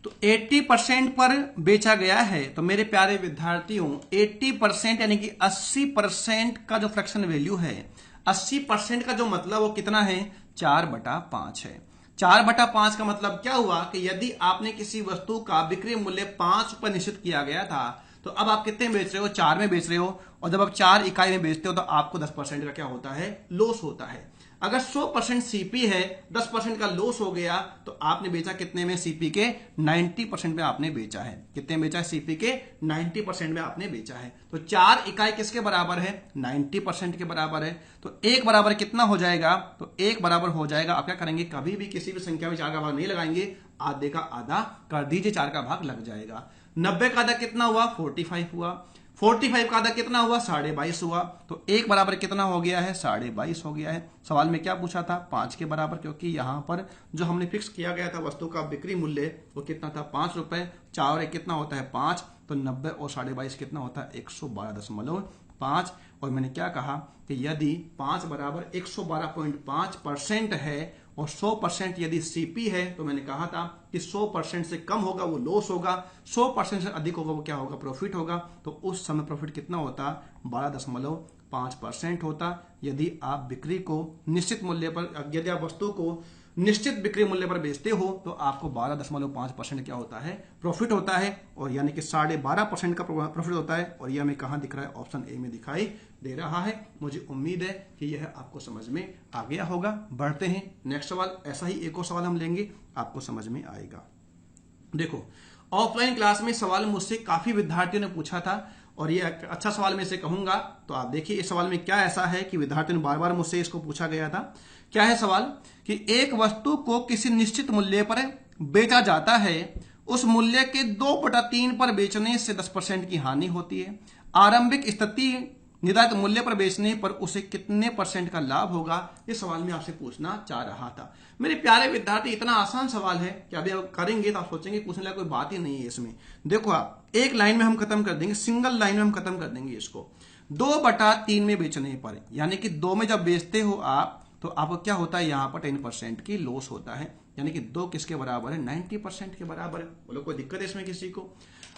तो 80% पर बेचा गया है, तो मेरे प्यारे विद्यार्थियों 80% यानी कि 80% का जो फ्रैक्शन वैल्यू है, 80% का जो मतलब वो कितना है, 4/5 है। 4/5 का मतलब क्या हुआ कि यदि आपने किसी वस्तु का बिक्री मूल्य 5 पर निश्चित किया गया था, तो अब आप कितने बेच रहे हो, 4 में बेच रहे हो, और जब आप 4 इकाई में बेचते हो तो आपको 10% का क्या होता है, लॉस होता है। अगर 100% CP है, 10% का लॉस हो गया, तो आपने बेचा कितने में, CP के 90% में आपने बेचा है। कितने बेचा है, CP के 90% में आपने बेचा है। तो 4 इकाई किसके बराबर है, 90% के बराबर है। तो 1 बराबर कितना हो जाएगा, तो 1 बराबर हो जाएगा, आप क्या करेंगे, कभी भी किसी भी संख्या में 4 का भाग नहीं लगाएंगे, आधे का आधा कर दीजिए, 4 का भाग लग जाएगा। 90 का आधा कितना हुआ, 45 हुआ। 45 का आधा कितना हुआ, 22.5 हुआ। तो 1 बराबर कितना हो गया है, 22.5 हो गया है। सवाल में क्या पूछा था, 5 के बराबर, क्योंकि यहां पर जो हमने फिक्स किया गया था वस्तु का बिक्री मूल्य वो कितना था, 5 रुपए। 4 और 1 कितना होता है, 5। तो 90 और 22.5 कितना होता है, 112.5। और मैंने क्या कहा कि यदि 5 बराबर 112.5% है और 100% यदि CP है, तो मैंने कहा था कि 100% से कम होगा वो लॉस होगा, 100% से अधिक होगा वो क्या होगा, प्रॉफिट होगा। तो उस समय प्रॉफिट कितना होता, 12.5% होता। यदि आप बिक्री को निश्चित मूल्य पर, यदि आप वस्तु को निश्चित बिक्री मूल्य पर बेचते हो तो आपको 12.5% क्या होता है, प्रॉफिट होता है, और यानी कि 12.5% का प्रॉफिट होता है। और यह हमें कहां दिख रहा है, ऑप्शन ए में दिखाई दे रहा है। मुझे उम्मीद है कि यह आपको समझ में आ गया होगा। बढ़ते हैं नेक्स्ट सवाल, ऐसा ही एक और सवाल हम लेंगे, आपको समझ में आएगा। देखो ऑफलाइन क्लास में सवाल मुझसे काफी विद्यार्थियों ने पूछा था, और ये अच्छा सवाल में से कहूंगा। तो आप देखिए इस सवाल में क्या ऐसा है कि विद्यार्थियों ने बार बार मुझसे इसको पूछा गया था। क्या है सवाल कि एक वस्तु को किसी निश्चित मूल्य पर बेचा जाता है, उस मूल्य के 2/3 पर बेचने से 10% की हानि होती है। आरंभिक स्थिति निर्धारित मूल्य पर बेचने पर उसे कितने % का लाभ होगा, इस सवाल में आपसे पूछना चाह रहा था। मेरे प्यारे विद्यार्थी, इतना आसान सवाल है कि अभी आप करेंगे तो आप सोचेंगे पूछने लायक कोई बात ही नहीं है इसमें। देखो आप एक लाइन में हम खत्म कर देंगे, सिंगल लाइन में हम खत्म कर देंगे इसको। 2/3 में बेचने पर, यानी कि 2 में जब बेचते हो आप, तो आपको क्या होता है, यहां पर 10% की लॉस होता है। यानी कि 2 किसके बराबर है, 90% के बराबर है। बोलो कोई दिक्कत है इसमें किसी को।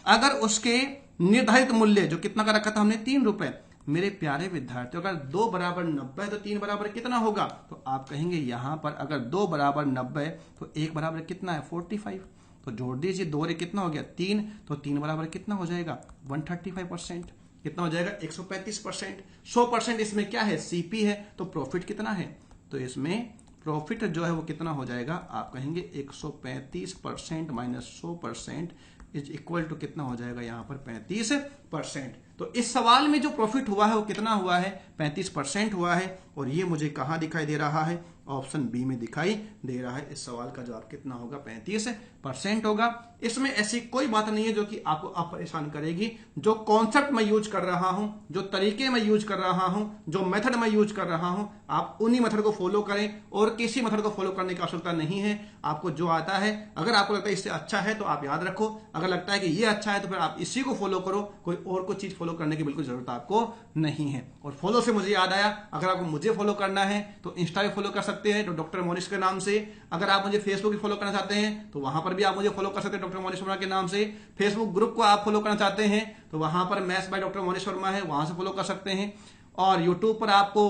अगर उसके निर्धारित मूल्य जो कितना का रखा था हमने, 3 रुपए। मेरे प्यारे विद्यार्थियों, अगर 2 बराबर 90 तो 3 बराबर कितना होगा, तो आप कहेंगे यहां पर अगर 2 बराबर 90 तो 1 बराबर कितना है, 45। तो जोड़ दीजिए, 2 रे कितना हो गया, 3। तो 3 बराबर कितना हो जाएगा, 135%। कितना हो जाएगा 135%। 100% इसमें क्या है, सीपी है, तो प्रॉफिट कितना है, तो इसमें प्रॉफिट जो है वो कितना हो जाएगा, आप कहेंगे 135% माइनस 100% इज इक्वल टू कितना हो जाएगा यहाँ पर 35%। तो इस सवाल में जो प्रॉफिट हुआ है वो कितना हुआ है, 35% हुआ है। और ये मुझे कहाँ दिखाई दे रहा है, ऑप्शन बी में दिखाई दे रहा है। इस सवाल का जवाब कितना होगा, 35% होगा। इसमें ऐसी कोई बात नहीं है जो कि आपको अब परेशान करेगी। जो कॉन्सेप्ट मैं यूज कर रहा हूं, जो तरीके मैं यूज कर रहा हूं, जो मेथड मैं यूज कर रहा हूं, आप उन्हीं मेथड को फॉलो करें और किसी मेथड को फॉलो करने की आवश्यकता नहीं है। आपको जो आता है, अगर आपको लगता है इससे अच्छा है तो आप याद रखो, अगर लगता है कि ये अच्छा है तो फिर आप इसी को फॉलो करो, कोई और कोई चीज फॉलो करने की बिल्कुल जरूरत आपको नहीं है। और फॉलो से मुझे याद आया, अगर आपको मुझे फॉलो करना है तो इंस्टा पे फॉलो कर सकते हैं, तो डॉक्टर मोनिश के नाम से। अगर आप मुझे फेसबुक पे फॉलो करना चाहते हैं तो वहां पर भी आप मुझे फॉलो कर सकते हैं, डॉक्टर मोनिश वर्मा के नाम से। फेसबुक ग्रुप को आप फॉलो करना चाहते हैं तो वहां पर maths by doctor Monish Verma है, वहां से फॉलो कर सकते हैं। और यूट्यूब पर आपको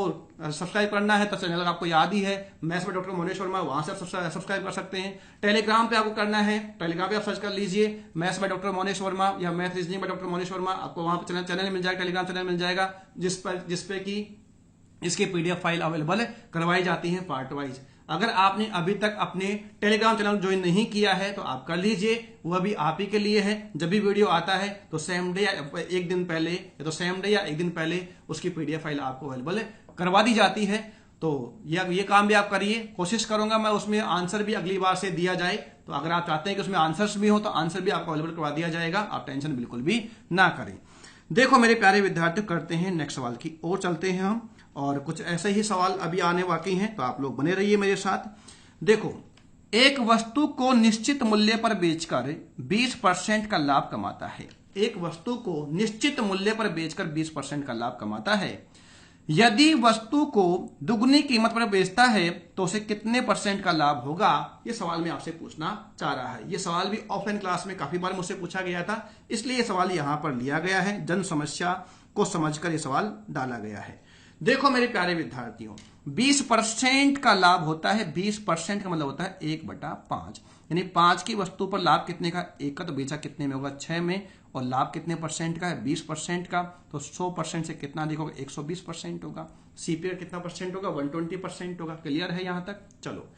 सब्सक्राइब करना है तो चैनल आपको याद ही है, maths by doctor Monish Verma, वहां से आप सब्सक्राइब कर सकते हैं। टेलीग्राम पे आपको करना है, टेलीग्राम पे आप सर्च कर लीजिए maths by doctor Monish Verma या math reasoning by doctor Monish Verma, आपको वहां पर चैनल मिल जाएगा, टेलीग्राम चैनल मिल जाएगा, जिसपे की इसकी पीडीएफ फाइल अवेलेबल करवाई जाती है पार्ट वाइज। अगर आपने अभी तक अपने टेलीग्राम चैनल ज्वाइन नहीं किया है तो आप कर लीजिए, वह भी आप ही के लिए है। जब भी वीडियो आता है तो सेम डे या एक दिन पहले या तो सेम डे या एक दिन पहले उसकी पीडीएफ फाइल आपको अवेलेबल करवा दी जाती है। तो ये काम भी आप करिए, कोशिश करूंगा मैं उसमें आंसर भी अगली बार से दिया जाए। तो अगर आप चाहते हैं कि उसमें आंसर्स भी हो तो आंसर भी आपको अवेलेबल करवा दिया जाएगा, आप टेंशन बिल्कुल भी ना करें। देखो मेरे प्यारे विद्यार्थियों, करते हैं नेक्स्ट सवाल की ओर चलते हैं हम, और कुछ ऐसे ही सवाल अभी आने बाकी हैं, तो आप लोग बने रहिए मेरे साथ। देखो, एक वस्तु को निश्चित मूल्य पर बेचकर 20% का लाभ कमाता है। एक वस्तु को निश्चित मूल्य पर बेचकर 20% का लाभ कमाता है। यदि वस्तु को दुगनी कीमत पर बेचता है तो उसे कितने % का लाभ होगा, ये सवाल मैं आपसे पूछना चाह रहा है। ये सवाल भी ऑफलाइन क्लास में काफी बार मुझसे पूछा गया था, इसलिए ये सवाल यहां पर लिया गया है, जन समस्या को समझकर ये सवाल डाला गया है। देखो मेरे प्यारे विद्यार्थियों, 20% का लाभ होता है, 20% का मतलब होता है 1/5, यानी 5 की वस्तु पर लाभ कितने का, 1 का, तो बेचा कितने में होगा, 6 में, और लाभ कितने % का है, 20% का, तो 100% से कितना अधिक होगा, 120% होगा। सीपी का कितना % होगा, 120% होगा। क्लियर है यहां तक? चलो,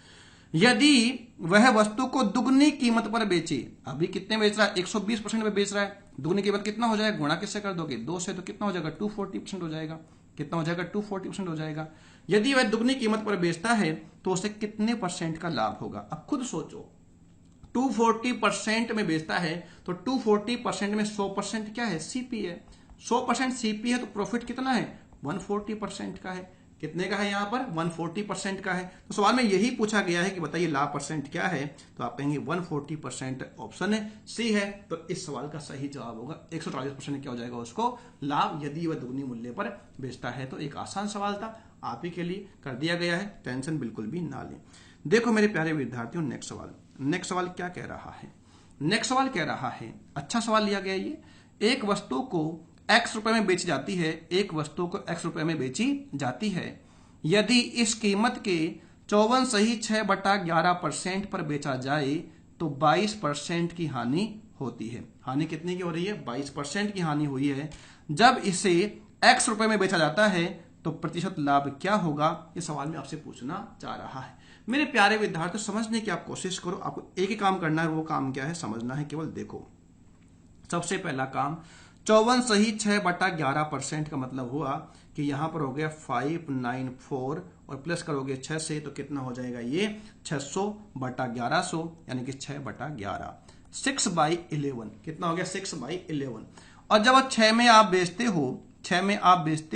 यदि वह वस्तु को दुगनी कीमत पर बेचे, अभी कितने बेच रहा है, 120% में बेच रहा है, दुगनी कीमत कितना हो जाएगा, गुणा किससे कर दोगे, 2 से, तो कितना हो जाएगा, 240% हो जाएगा। कितना हो जाएगा, 240% हो जाएगा। यदि वह दुगनी कीमत पर बेचता है तो उसे कितने % का लाभ होगा। अब खुद सोचो, 240% में बेचता है तो 240% में 100% क्या है, सीपी है। 100% सीपी है तो प्रॉफिट कितना है, 140% का है। कितने का है यहाँ पर, 140% का है। तो सवाल में यही पूछा गया है कि बताइए लाभ % क्या है, तो आप कहेंगे 140%, ऑप्शन सी है। तो इस सवाल का सही जवाब होगा 140% क्या हो जाएगा उसको लाभ, यदि वह दुगनी मूल्य पर बेचता है। तो एक आसान सवाल था, आप ही के लिए कर दिया गया है, टेंशन बिल्कुल भी ना लें। देखो मेरे प्यारे विद्यार्थियों, नेक्स्ट सवाल क्या कह रहा है। नेक्स्ट सवाल कह रहा है, अच्छा सवाल लिया गया ये, एक वस्तु को X रुपए में बेची जाती है, एक वस्तु को X रुपए में बेची जाती है। यदि इस कीमत के 54.6/11% पर बेचा जाए तो 22% की हानि होती है। हानि कितने की हो रही है, 22% की हानि हुई है। जब इसे X रुपए में बेचा जाता है तो प्रतिशत लाभ क्या होगा, ये सवाल में आपसे पूछना चाह रहा है। मेरे प्यारे विद्यार्थियों, समझने की आप कोशिश करो। आपको एक ही काम करना है, वो काम क्या है, समझना है केवल। देखो, सबसे पहला काम, 54/6/11% का मतलब हुआ कि यहां पर हो गया 594 और प्लस करोगे 6 से तो कितना हो जाएगा, ये 600/1100, यानी कि 6/11। 6/11 कितना हो गया, 6/11। और जब 6 में आप बेचते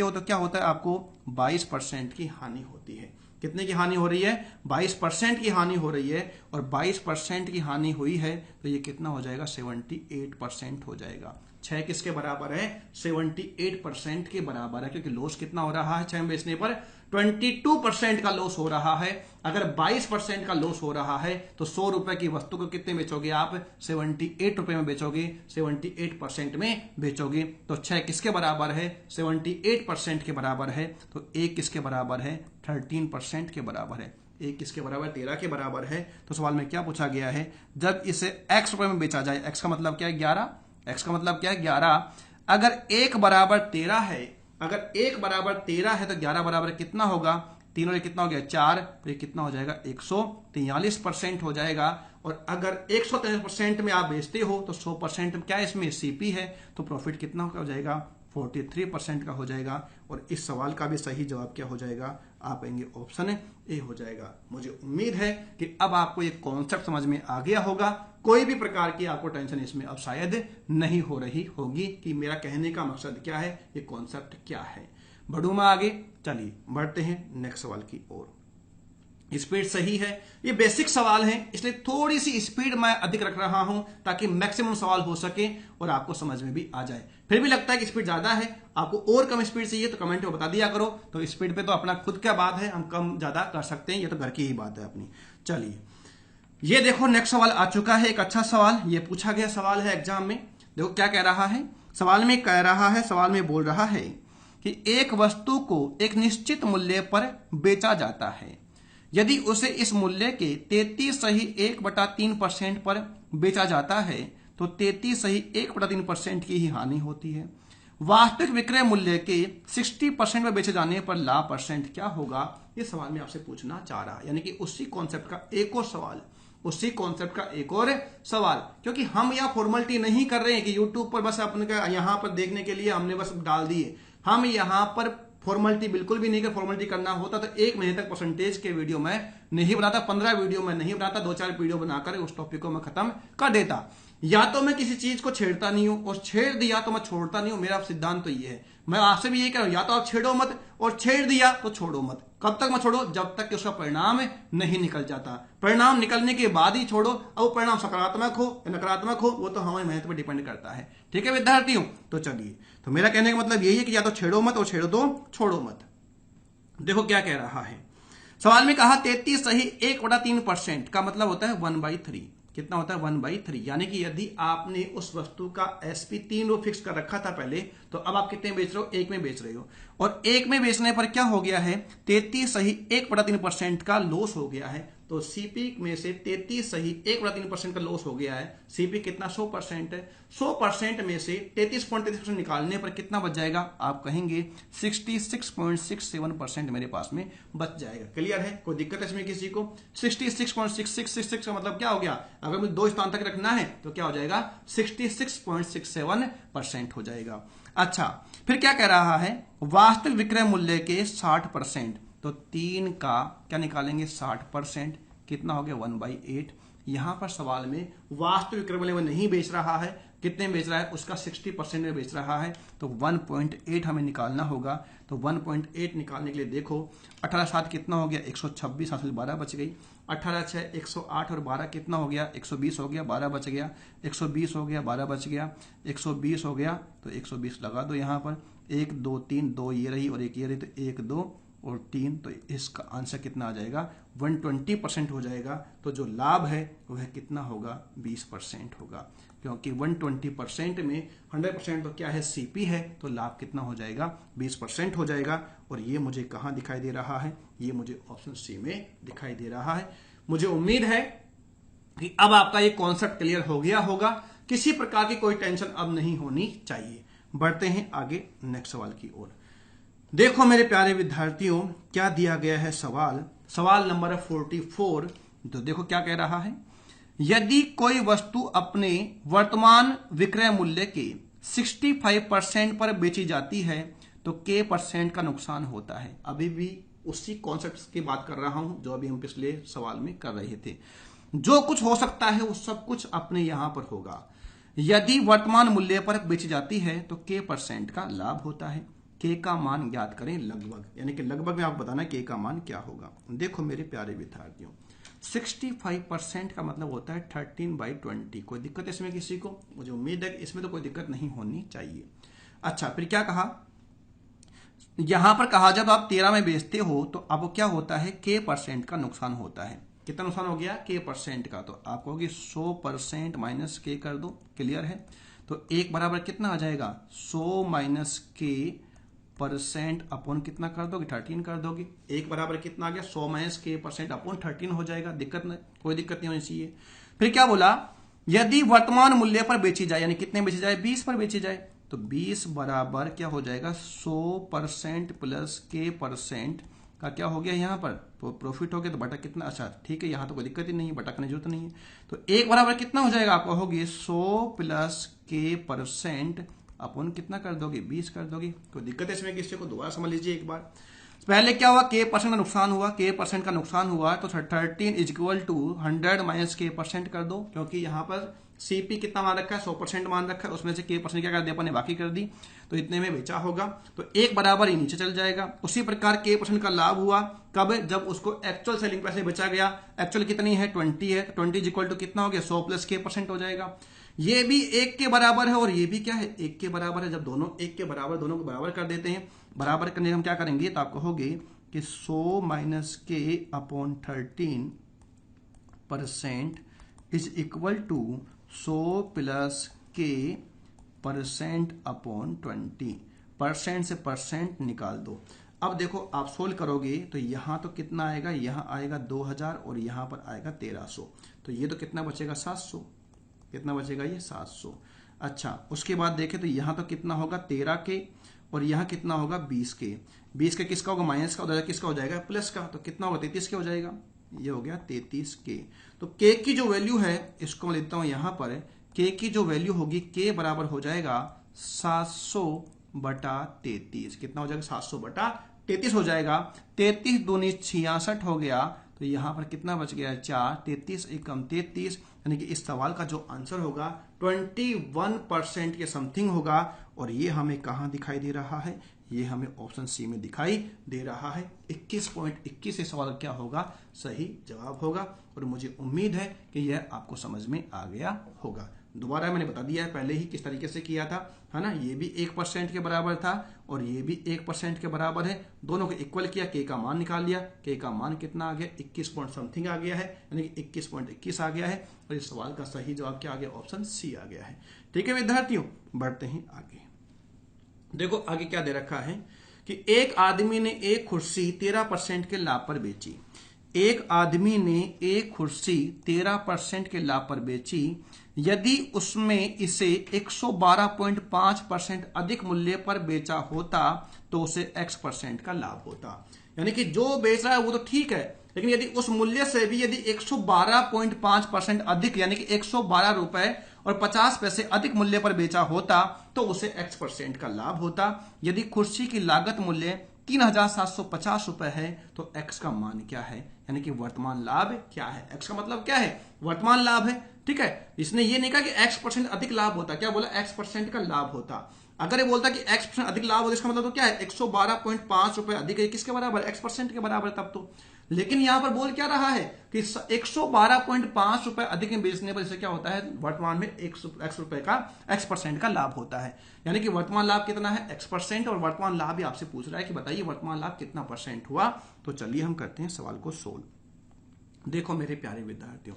हो तो क्या होता है, आपको 22% की हानि होती है। कितने की हानि हो रही है, 22% की हानि हो रही है। और 22% की हानि हुई है तो ये कितना हो जाएगा, 78% हो जाएगा। 6 किसके बराबर है, 78% के बराबर है, क्योंकि लॉस कितना हो रहा है 6 में बेचने पर, 22% का लॉस हो रहा है। अगर 22% का लॉस हो रहा है तो 100 रुपए की वस्तु को कितने बेचोगे आप, 78 रुपए में बेचोगे, 78% में बेचोगे। तो 6 किसके बराबर है, 78% के बराबर है। तो 1 किसके बराबर है, 13% के बराबर है। 1 किसके बराबर, 13 के बराबर है। तो सवाल में क्या पूछा गया है, जब इसे X रुपए में बेचा जाए, X का मतलब क्या है, 11, X का मतलब क्या है, 11। अगर 1 बराबर 13 है, अगर 1 बराबर 13 है तो 11 बराबर कितना होगा, 3 और 1 कितना हो गया 4, तो ये कितना हो जाएगा 143% हो जाएगा। और अगर 143% में आप बेचते हो तो 100% क्या है इसमें सीपी है, तो प्रॉफिट कितना हो जाएगा 43% का हो जाएगा। और इस सवाल का भी सही जवाब क्या हो जाएगा, आप आएंगे ऑप्शन ए हो जाएगा। मुझे उम्मीद है कि अब आपको ये कॉन्सेप्ट समझ में आ गया होगा, कोई भी प्रकार की आपको टेंशन इसमें अब शायद नहीं हो रही होगी कि मेरा कहने का मकसद क्या है, ये कॉन्सेप्ट क्या है। बढ़ूं मैं आगे, चलिए बढ़ते हैं नेक्स्ट सवाल की ओर। स्पीड सही है, ये बेसिक सवाल है इसलिए थोड़ी सी स्पीड मैं अधिक रख रहा हूं ताकि मैक्सिमम सवाल हो सके और आपको समझ में भी आ जाए। फिर भी लगता है कि स्पीड ज्यादा है, आपको और कम स्पीड चाहिए तो कमेंट में बता दिया करो। तो स्पीड पे तो अपना खुद क्या बात है, हम कम ज्यादा कर सकते हैं, ये तो घर की ही बात है अपनी। चलिए ये देखो नेक्स्ट सवाल आ चुका है, एक अच्छा सवाल, ये पूछा गया सवाल है एग्जाम में। देखो क्या कह रहा है, सवाल में कह रहा है, सवाल में बोल रहा है कि एक वस्तु को एक निश्चित मूल्य पर बेचा जाता है, यदि उसे इस मूल्य के 33.1/3% पर बेचा जाता है तो 33.1/3% की ही हानि होती है। वास्तविक विक्रय मूल्य के 60% में बेचे जाने पर लाभ परसेंट क्या होगा, ये सवाल में आपसे पूछना चाह रहा है। यानी कि उसी कॉन्सेप्ट का एक और सवाल, उसी कॉन्सेप्ट का एक और सवाल, क्योंकि हम यह फॉर्मेलिटी नहीं कर रहे हैं कि यूट्यूब पर बस अपने यहां पर देखने के लिए हमने बस डाल दिए। हम यहां पर फॉर्मेलिटी बिल्कुल भी नहीं कर, फॉर्मेलिटी करना होता तो 1 महीने तक परसेंटेज के वीडियो मैं नहीं बनाता, 15 वीडियो मैं नहीं बनाता, 2-4 वीडियो बनाकर उस टॉपिक को मैं खत्म कर देता। या तो मैं किसी चीज को छेड़ता नहीं हूं और छेड़ दिया तो मैं छोड़ता नहीं हूं, मेरा सिद्धांत तो ये है। मैं आपसे भी ये कह रहा हूं, या तो आप छेड़ो मत और छेड़ दिया तो छोड़ो मत। कब तक मत छोड़ो, जब तक कि उसका परिणाम नहीं निकल जाता। परिणाम निकलने के बाद ही छोड़ो। अब वो परिणाम सकारात्मक हो या नकारात्मक हो वो तो हमारी मेहनत पर डिपेंड करता है। ठीक है विद्यार्थियों, तो चलिए, तो मेरा कहने का मतलब यही है कि या तो छेड़ो मत और छेड़ो तो छोड़ो मत। देखो क्या कह रहा है, सवाल में कहा 33.1/3% का मतलब होता है 1/3। कितना होता है 1/3। यानी कि यदि आपने उस वस्तु का एसपी 3 रो फिक्स कर रखा था पहले, तो अब आप कितने बेच रहे हो, 1 में बेच रहे हो। और 1 में बेचने पर क्या हो गया है, 33.1/3% का लॉस हो गया है। तो सीपी में से 33.1/3% का लॉस हो गया है। सीपी कितना 100% है, 100% में से 33.33% निकालने पर कितना बच जाएगा, आप कहेंगे 66.67% मेरे पास में बच जाएगा। क्लियर है, कोई दिक्कत है इसमें किसी को। 66.6666 का मतलब क्या हो गया, अगर मुझे 2 स्थान तक रखना है तो क्या हो जाएगा 66.67% हो जाएगा। अच्छा, फिर क्या कह रहा है, वास्तविक विक्रय मूल्य के 60%, तो 3 का क्या निकालेंगे 60%, कितना हो गया 1/8। यहां पर सवाल में वास्तविक विक्रय मूल्य में नहीं बेच रहा है, कितने बेच रहा है, उसका 60% में बेच रहा है, तो 1.8 हमें निकालना होगा। तो 1.8 निकालने के लिए देखो 18×7 कितना हो गया 126, 12 बच गई। 18×6 108 और 12 कितना हो गया 120 हो गया, 12 बच गया। 120 हो गया, 12 बच गया। 120 हो गया तो 120 लगा दो यहां पर। 1 2 3 2 ये रही और 1 ये रही, तो 1 2 और 3, तो इसका आंसर कितना आ जाएगा 120% हो जाएगा। तो जो लाभ है वह कितना होगा 20% होगा, क्योंकि 120% में 100% तो क्या है सीपी है, तो लाभ कितना हो जाएगा 20% हो जाएगा। और ये मुझे कहां दिखाई दे रहा है, ये मुझे ऑप्शन सी में दिखाई दे रहा है। मुझे उम्मीद है कि अब आपका ये कॉन्सेप्ट क्लियर हो गया होगा, किसी प्रकार की कोई टेंशन अब नहीं होनी चाहिए। बढ़ते हैं आगे नेक्स्ट सवाल की ओर। देखो मेरे प्यारे विद्यार्थियों, क्या दिया गया है सवाल, सवाल नंबर 44। तो देखो क्या कह रहा है, यदि कोई वस्तु अपने वर्तमान विक्रय मूल्य के 65% पर बेची जाती है तो k% का नुकसान होता है। अभी भी उसी कॉन्सेप्ट की बात कर रहा हूं जो अभी हम पिछले सवाल में कर रहे थे। जो कुछ हो सकता है वो सब कुछ अपने यहां पर होगा। यदि वर्तमान मूल्य पर बेची जाती है तो k% का लाभ होता है। k का मान ज्ञात करें लगभग, यानी कि लगभग में आपको बताना k का मान क्या होगा। देखो मेरे प्यारे विद्यार्थियों, 65% का मतलब होता है 13/20। कोई दिक्कत है इसमें किसी को, मुझे उम्मीद है कि इसमें तो कोई दिक्कत नहीं होनी चाहिए। अच्छा, फिर क्या कहा, यहां पर कहा जब आप 13 में बेचते हो तो अब क्या होता है k% का नुकसान होता है। कितना नुकसान हो गया k% का, तो आप कहोगे 100% माइनस k कर दो। क्लियर है, तो 1 बराबर कितना आ जाएगा 100 माइनस k% अपॉन कितना कर दोगे 13 कर दोगे। 1 बराबर कितना आ गया 100 माइनस k% अपॉन 13 हो जाएगा। दिक्कत नहीं, कोई दिक्कत नहीं होनी चाहिए। फिर क्या बोला, यदि वर्तमान मूल्य पर बेची जाए, यानी कितने बेची जाए 20 पर बेची जाए, तो 20 बराबर क्या हो जाएगा 100% प्लस k% का क्या हो गया यहाँ पर प्रॉफिट हो गया। तो बटा कितना, अच्छा ठीक है, यहाँ तो कोई दिक्कत ही नहीं है, बटा करने की जरूरत नहीं है। तो 1 बराबर कितना हो जाएगा, आप कहोगे 100 प्लस k% अपन कितना कर दोगे 20 कर दोगे। कोई दिक्कत है इसमें, किसी को दोबारा समझ लीजिए एक बार। पहले क्या हुआ, k% का नुकसान हुआ, k% का नुकसान हुआ तो 13 is equal to 100 minus k% कर दो, क्योंकि यहाँ पर सीपी कितना मान रखा है 100% मान रखा है, उसमें से k% क्या कर दिया अपन ने बाकी कर दी, तो इतने में बेचा होगा। तो 1 बराबर ही नीचे चल जाएगा। उसी प्रकार k% का लाभ हुआ कब, जब उसको एक्चुअल सेलिंग प्राइस में बेचा गया। एक्चुअल कितनी है 20 है, तो 20 इज इक्वल टू कितना हो गया 100 प्लस k% हो जाएगा। ये भी 1 के बराबर है और ये भी क्या है 1 के बराबर है। जब दोनों 1 के बराबर, दोनों को बराबर कर देते हैं, बराबर करने हम क्या करेंगे, तो आप कहोगे कि 100 माइनस के upon 13% is equal to 100 plus k% upon 20। Percent से परसेंट निकाल दो। अब देखो आप सोल्व करोगे तो यहां तो कितना आएगा, यहां आएगा 2000 और यहां पर आएगा 1300, तो ये तो कितना बचेगा 700, कितना बचेगा ये 700। अच्छा उसके बाद देखें तो यहां तो कितना होगा 13 के और यहां कितना होगा 20 के। 20 के किसका होगा माइनस का, उधर किसका हो जाएगा प्लस का, तो कितना होगा 33 के हो जाएगा, ये हो गया 33 के। तो के की जो वैल्यू है इसको मैं लेता हूं यहां पर, के की जो वैल्यू होगी के बराबर हो जाएगा 700 बटा 33। कितना हो जाएगा 700 बटा 33 हो जाएगा। 33 दूनी 66 हो गया, तो यहां पर कितना बच गया 4, 33 एकम 33, यानी कि इस सवाल का जो आंसर होगा 21% के समथिंग होगा। और ये हमें कहां दिखाई दे रहा है, ये हमें ऑप्शन सी में दिखाई दे रहा है। 21.21 ये सवाल क्या होगा, सही जवाब होगा। और मुझे उम्मीद है कि यह आपको समझ में आ गया होगा। दोबारा मैंने बता दिया है पहले ही किस तरीके से किया था, है ना। ये भी 1% के बराबर था और ये भी 1% के बराबर है। दोनों को इक्वल किया, के का मान निकाल लिया, के का मान कितना आ गया 21 पॉइंट समथिंग आ गया है, यानी कि 21.21 आ गया है। और इस सवाल का सही जवाब क्या आ गया, ऑप्शन सी आ गया है। ठीक है विद्यार्थियों, बढ़ते हैं आगे। देखो आगे क्या दे रखा है कि एक आदमी ने एक कुर्सी 13% के लाभ पर बेची। एक आदमी ने एक कुर्सी 13% के लाभ पर बेची। यदि उसमें इसे 112.5% अधिक मूल्य पर बेचा होता तो उसे x% का लाभ होता। यानी कि जो बेच रहा है वो तो ठीक है, लेकिन यदि उस मूल्य से भी यदि 112.5% अधिक, यानी कि 112 रुपए और 50 पैसे अधिक मूल्य पर बेचा होता तो उसे x% का लाभ होता। यदि कुर्सी की लागत मूल्य 3750 रुपए है तो x का मान क्या है, यानी कि वर्तमान लाभ क्या है। x का मतलब क्या है, वर्तमान लाभ है। ठीक है, इसने ये नहीं कहा कि x% अधिक लाभ होता, क्या बोला x% का लाभ होता। अगर ये बोलता कि x% अधिक लाभ होता इसका मतलब तो क्या है 112.5 रुपए अधिक है, किसके बराबर x% के बराबर तब तो। लेकिन यहां पर बोल क्या रहा है कि 112.5 रुपए अधिक में बेचने पर इसे क्या होता है, वर्तमान में x रुपए का x% का लाभ होता है। यानी कि वर्तमान लाभ कितना है x%, और वर्तमान लाभ भी आपसे पूछ रहा है कि बताइए वर्तमान लाभ कितना % हुआ। तो चलिए हम करते हैं सवाल को सोल्व। देखो मेरे प्यारे विद्यार्थियों,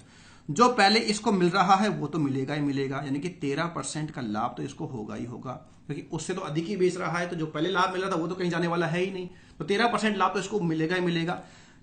जो पहले इसको मिल रहा है वो तो मिलेगा ही मिलेगा, यानी कि 13% का लाभ तो इसको होगा ही होगा, क्योंकि उससे तो अधिक ही बेच रहा है। तो जो पहले लाभ मिल रहा था वो तो कहीं जाने वाला है ही नहीं, तो 13% लाभ तो इसको मिलेगा ही मिलेगा।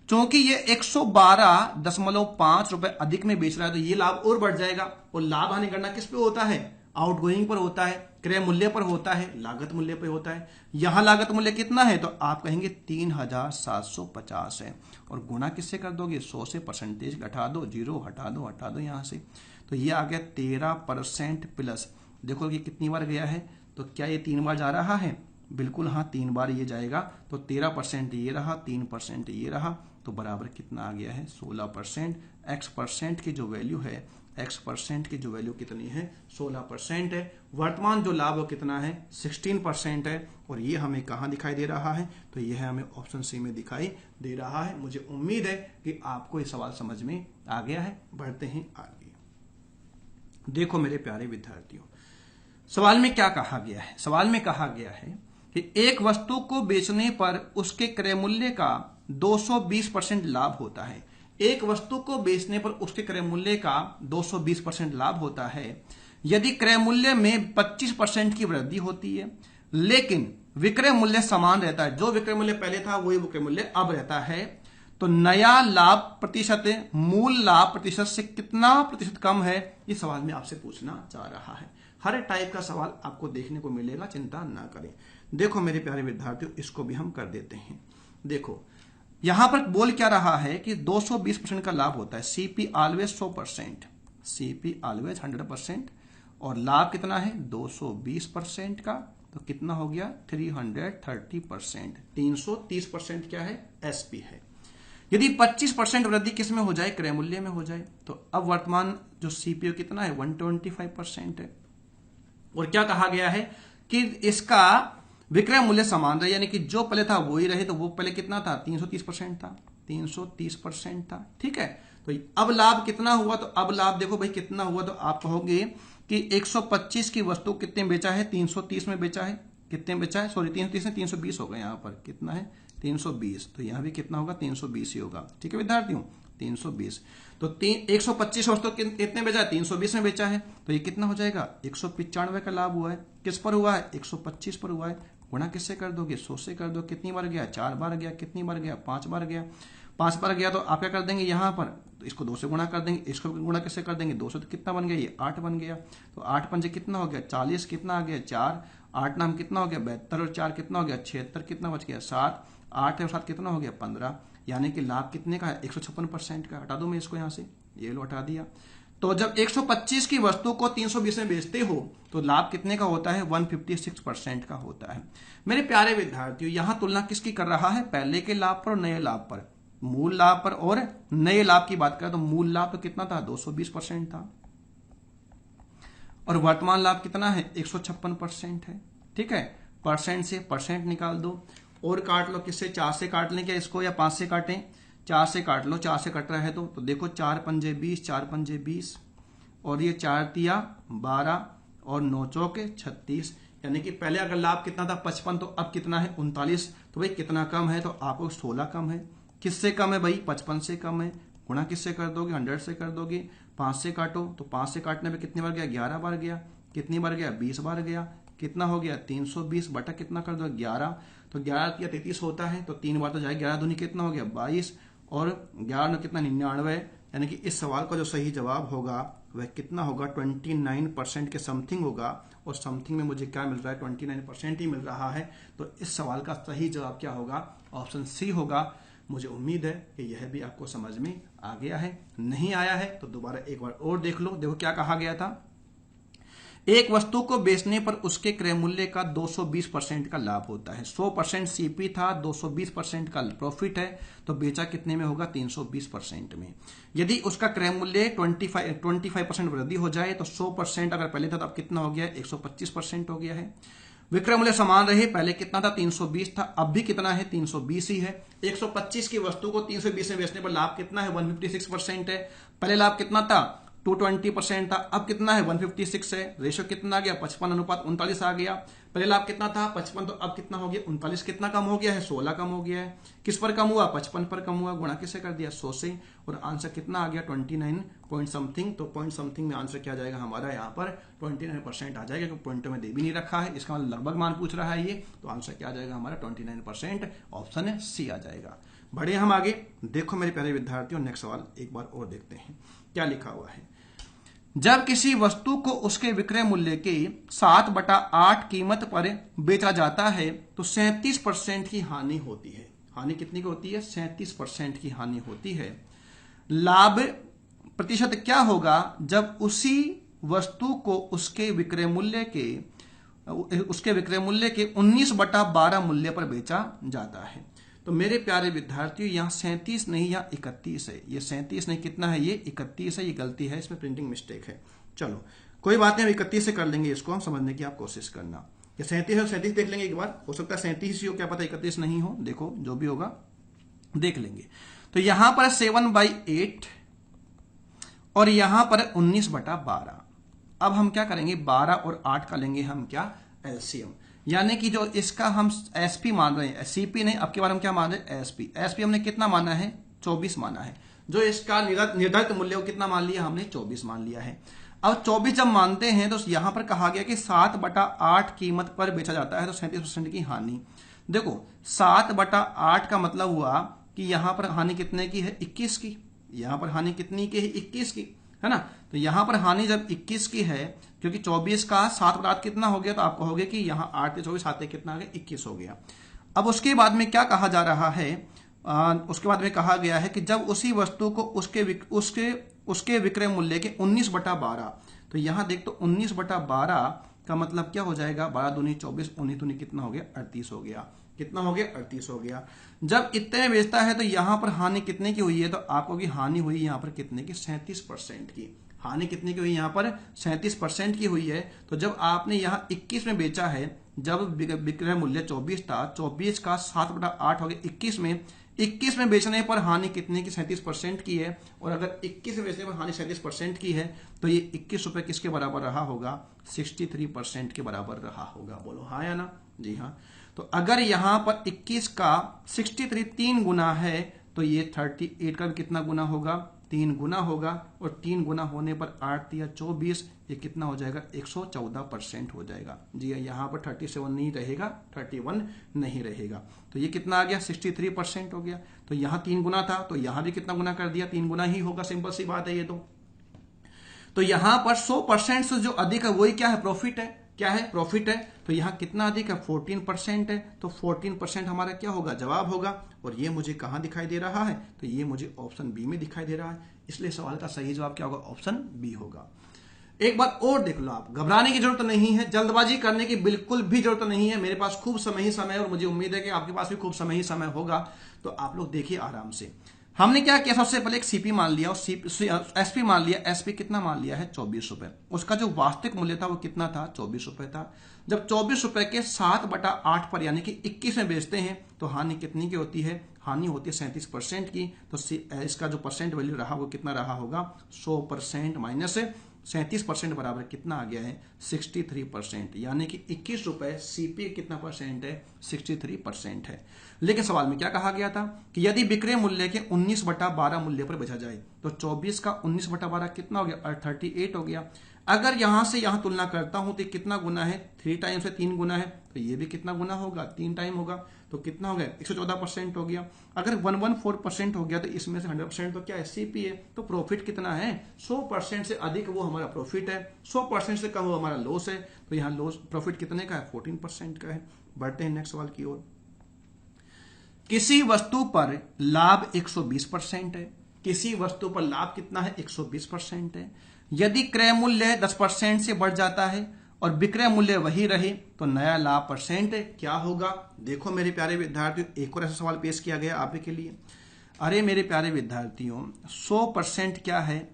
क्योंकि ये 112.5 रुपए अधिक में बेच रहा है तो ये लाभ और बढ़ जाएगा। और लाभ हानि गणना किस पे होता है, आउटगोइंग पर होता है, क्रय मूल्य पर होता है, लागत मूल्य पर होता है। यहां लागत मूल्य कितना है, तो आप कहेंगे 3750 है, और गुणा किससे कर दोगे 100 से, परसेंटेज घटा दो, जीरो हटा दो यहां से, तो ये आ गया 13% प्लस। देखो ये कितनी बार गया है, तो क्या ये 3 बार जा रहा है, बिल्कुल हाँ 3 बार ये जाएगा। तो 13% ये रहा, 3% ये रहा, तो बराबर कितना आ गया है 16%। x% की जो वैल्यू है, x% की जो वैल्यू कितनी है 16% है। वर्तमान जो लाभ है कितना है 16% है, और ये हमें कहां दिखाई दे रहा है, तो यह हमें ऑप्शन सी में दिखाई दे रहा है। मुझे उम्मीद है कि आपको ये सवाल समझ में आ गया है। बढ़ते हैं आगे। देखो मेरे प्यारे विद्यार्थियों, सवाल में क्या कहा गया है, सवाल में कहा गया है कि एक वस्तु को बेचने पर उसके क्रय मूल्य का 220% लाभ होता है। एक वस्तु को बेचने पर उसके क्रय मूल्य का 220% लाभ होता है यदि क्रय मूल्य में 25% की वृद्धि होती है, लेकिन विक्रय मूल्य समान रहता है। जो विक्रय मूल्य पहले था वही विक्रय मूल्य अब रहता है, तो नया लाभ प्रतिशत मूल लाभ प्रतिशत से कितना प्रतिशत कम है, ये सवाल में आपसे पूछना चाह रहा है। हर टाइप का सवाल आपको देखने को मिलेगा, चिंता ना करें। देखो मेरे प्यारे विद्यार्थियों, इसको भी हम कर देते हैं। देखो यहां पर बोल क्या रहा है कि 220% का लाभ होता है, सीपी ऑलवेज 100%, सीपी ऑलवेज 100%, और लाभ कितना है 220% का, तो कितना हो गया 330%। 330% क्या है, एसपी है। यदि 25% वृद्धि किस में हो जाए, क्रय मूल्य में हो जाए, तो अब वर्तमान जो सीपीओ कितना है 125% है। और क्या कहा गया है कि इसका विक्रय मूल्य समान रहे, यानी कि जो पहले था वो ही रहे, तो वो पहले कितना था 330% था, 330% था, ठीक है। तो अब लाभ कितना हुआ, तो अब लाभ देखो भाई कितना हुआ, तो आप कहोगे कि 125 की वस्तु कितने बेचा है, 330 में बेचा है, कितने बेचा है, सॉरी 330 में 320 होगा, यहाँ पर कितना है 320, तो यहाँ भी कितना होगा 320 ही होगा, ठीक है विद्यार्थियों 320। तो 125 वस्तु कितने बेचा है, 320 में बेचा है, तो ये कितना हो जाएगा 195 का लाभ हुआ है। किस पर हुआ है, 125 पर हुआ है। गुणा किससे कर दोगे, 100 से कर दो। कितनी बार गया, 4 बार गया। कितनी बार गया, 5 बार गया। 5 बार गया तो आप क्या कर देंगे, यहाँ पर तो इसको 2 से गुणा कर देंगे, इसको गुणा किससे कर देंगे 2 से, तो कितना बन गया, ये 8 बन गया। तो 8 पंजे कितना हो गया 40, कितना आ गया 4, 8 नाम कितना हो गया 72, और 4 कितना हो गया 76, कितना बच गया 7, 8 और 7 कितना हो गया 15, यानी कि लाभ कितने का है 156% का। हटा दूं मैं इसको यहाँ से, ये लो हटा दिया। तो जब 125 की वस्तु को 320 में बेचते हो तो लाभ कितने का होता है 156% का होता है। मेरे प्यारे विद्यार्थियों, यहां तुलना किसकी कर रहा है, पहले के लाभ पर और नए लाभ पर, मूल लाभ पर और नए लाभ की बात करें तो मूल लाभ तो कितना था 220% था, और वर्तमान लाभ कितना है 156% है, ठीक है। परसेंट से परसेंट निकाल दो और काट लो, किससे 4 से काट लें क्या इसको, या 5 से काटें, 4 से काट लो, 4 से कट रहा है तो देखो 4 पंजे 20, 4 पंजे 20, और ये 4 तिया 12 और 9 चौके 36, यानी कि पहले अगर लाभ कितना था 55, तो अब कितना है 39। तो भाई कितना कम है, तो आपको 16 कम है। किससे कम है भाई, 55 से कम है। गुणा किससे कर दोगे, 100 से कर दोगे। 5 से काटो, तो 5 से काटने में कितनी बार गया 11 बार गया। कितनी बार गया 20 बार गया। कितना हो गया 320 बटा कितना कर दो 11, तो 11 या 33 होता है, तो 3 बार तो जाए, 11 दूनी कितना हो गया 22, और 11 कितना 99, यानी कि इस सवाल का जो सही जवाब होगा वह कितना होगा 29% के समथिंग होगा, और समथिंग में मुझे क्या मिल रहा है 29% ही मिल रहा है। तो इस सवाल का सही जवाब क्या होगा, ऑप्शन सी होगा। मुझे उम्मीद है कि यह भी आपको समझ में आ गया है। नहीं आया है तो दोबारा एक बार और देख लो। देखो क्या कहा गया था, एक वस्तु को बेचने पर उसके क्रय मूल्य का 220% का लाभ होता है। 100% सीपी था, 220% का प्रॉफिट है, तो बेचा कितने में होगा 320% में। यदि उसका क्रय मूल्य 25% वृद्धि हो जाए तो 100% अगर पहले था तो अब कितना हो गया 125% हो गया है। विक्रय मूल्य समान रहे, पहले कितना था 320 था, अब भी कितना है 320 ही है। 125 की वस्तु को 320 में बेचने पर लाभ कितना है 156% है। पहले लाभ कितना था 220% था, अब कितना है 156 है। रेशो कितना आ गया 55:39 आ गया। पहले लाभ कितना था 55, तो अब कितना हो गया 39। कितना कम हो गया है 16 कम हो गया है। किस पर कम हुआ 55 पर कम हुआ। गुणा किससे कर दिया 100 से, और आंसर कितना आ गया 29 पॉइंट समथिंग। तो पॉइंट समथिंग में आंसर क्या आ जाएगा हमारा यहाँ पर 29% आ जाएगा, क्योंकि पॉइंटों में दे भी नहीं रखा है, इसका मतलब लगभग मान पूछ रहा है ये। तो आंसर क्या आ जाएगा हमारा 29%, ऑप्शन सी आ जाएगा। बढ़े हम आगे। देखो मेरे प्यारे विद्यार्थियों, नेक्स्ट सवाल एक बार और देखते हैं क्या लिखा हुआ है। जब किसी वस्तु को उसके विक्रय मूल्य के 7/8 कीमत पर बेचा जाता है तो 37% की हानि होती है। हानि कितनी की होती है 37% की हानि होती है। लाभ प्रतिशत क्या होगा जब उसी वस्तु को उसके विक्रय मूल्य के 19/12 मूल्य पर बेचा जाता है। तो मेरे प्यारे विद्यार्थियों, यहाँ 37 नहीं, यहाँ 31 है। ये 37 नहीं, कितना है ये 31 है। ये गलती है, इसमें प्रिंटिंग मिस्टेक है। चलो कोई बात नहीं, हम 31 से कर लेंगे, इसको हम समझने की आप कोशिश करना। ये 37 है, 37 देख लेंगे एक बार, हो सकता है 37 ही हो, क्या पता 31 नहीं हो। देखो जो भी होगा देख लेंगे। तो यहां पर 7/8 और यहां पर 19/12। अब हम क्या करेंगे 12 और 8 का लेंगे हम क्या एलसीएम, यानी कि जो इसका हम एसपी मान रहे हैं, सीपी नहीं, अब के बार हम क्या मान रहे हैं एसपी। एसपी हमने कितना माना है 24 माना है। जो इसका निर्धारित मूल्य को कितना मान लिया हमने 24 मान लिया है। अब 24 जब मानते हैं तो यहां पर कहा गया कि 7/8 कीमत पर बेचा जाता है, तो 37% की हानि। देखो 7/8 का मतलब हुआ कि यहां पर हानि कितने की है 21 की। यहां पर हानि कितनी की है 21 की। है ना। तो यहां पर हानि जब 21 की है, क्योंकि 24 का 7/8 कितना हो गया, तो आप कहोगे कि यहाँ 8 के 24 7 कितना आ गया, 21 हो गया। अब उसके बाद में क्या कहा जा रहा है, उसके बाद में कहा गया है कि जब उसी वस्तु को उसके विक्रय मूल्य के 19/12, तो यहां देख तो 19/12 का मतलब क्या हो जाएगा, 12 दूनी 24, 19 दूनी कितना हो गया, 38 हो गया। कितना हो गया, 38 हो गया। जब इतने में बेचता है तो यहां पर हानि कितने की हुई है, तो आपको की हानि हुई यहां पर कितने की, 37% की। हानि कितने की हुई यहां पर, 37% की हुई है। तो जब आपने यहां 21 में बेचा है, जब विक्रय मूल्य 24 था, 24 का 7/8 हो गया 21 में, 21 में बेचने पर हानि कितने की, 37% की है। और अगर 21 में बेचने पर हानि 37% की है, तो ये 21 रुपए किसके बराबर रहा होगा, 63% के बराबर रहा होगा। बोलो हाँ या ना, जी हाँ। तो अगर यहां पर 21 का 63 3 गुना है, तो ये 38 का कितना गुना होगा, 3 गुना होगा। और 3 गुना होने पर 8 या 24, ये कितना हो जाएगा, 114% हो जाएगा। जी यहां पर 37 नहीं रहेगा, 31 नहीं रहेगा। तो ये कितना आ गया, 63% हो गया। तो यहां 3 गुना था, तो यहां भी कितना गुना कर दिया, 3 गुना ही होगा। सिंपल सी बात है ये तो यहां पर 100% से जो अधिक है वही क्या है, प्रॉफिट है। क्या है, प्रॉफिट है। तो यहां कितना अधिक है, 14% है। तो 14% हमारा क्या होगा, जवाब होगा। और ये मुझे कहां दिखाई दे रहा है, तो ये मुझे ऑप्शन बी में दिखाई दे रहा है। इसलिए सवाल का सही जवाब क्या होगा, ऑप्शन बी होगा। एक बात और देख लो, आप घबराने की जरूरत नहीं है, जल्दबाजी करने की बिल्कुल भी जरूरत नहीं है। मेरे पास खूब समय ही समय है, और मुझे उम्मीद है कि आपके पास भी खूब समय ही समय होगा। तो आप लोग देखिए आराम से। हमने क्या किया, सबसे पहले एक सीपी मान लिया और एसपी मान लिया। एसपी कितना मान लिया है, 24 रुपए। उसका जो वास्तविक मूल्य था वो कितना था, 24 रुपए था। जब 24 रुपए के 7/8 पर यानी कि 21 में बेचते हैं, तो हानि कितनी की होती है, हानि होती है 37% की। तो इसका जो परसेंट वैल्यू रहा वो कितना रहा होगा, 100% माइनस 37% बराबर कितना आ गया है, 63%। यानी कि 21 रुपए सीपी कितना परसेंट है, 63% है। लेकिन सवाल में क्या कहा गया था कि यदि विक्रय मूल्य के 19/12 मूल्य पर बेचा जाए, तो 24 का 19/12 कितना हो गया, 38 हो गया। अगर यहां से यहां तुलना करता हूं तो कितना गुना है, 3 टाइम से 3 गुना है। तो ये भी कितना गुना होगा, 3 टाइम होगा। तो कितना हो गया, 114% हो गया। अगर 114% हो गया, तो इसमें से 100% तो क्या है, सीपी है। तो प्रॉफिट कितना है, 100% से अधिक वो हमारा प्रॉफिट है, 100% से कम वो हमारा लॉस है। तो यहाँ लॉस प्रॉफिट कितने का है, 14% का है। बढ़ते हैं नेक्स्ट सवाल की ओर। किसी वस्तु पर लाभ 120% है। किसी वस्तु पर लाभ कितना है, 120% है। यदि क्रय मूल्य 10% से बढ़ जाता है और विक्रय मूल्य वही रहे, तो नया लाभ परसेंट क्या होगा। देखो मेरे प्यारे विद्यार्थियों, एक और ऐसा सवाल पेश किया गया आपके लिए। अरे मेरे प्यारे विद्यार्थियों, 100% क्या है,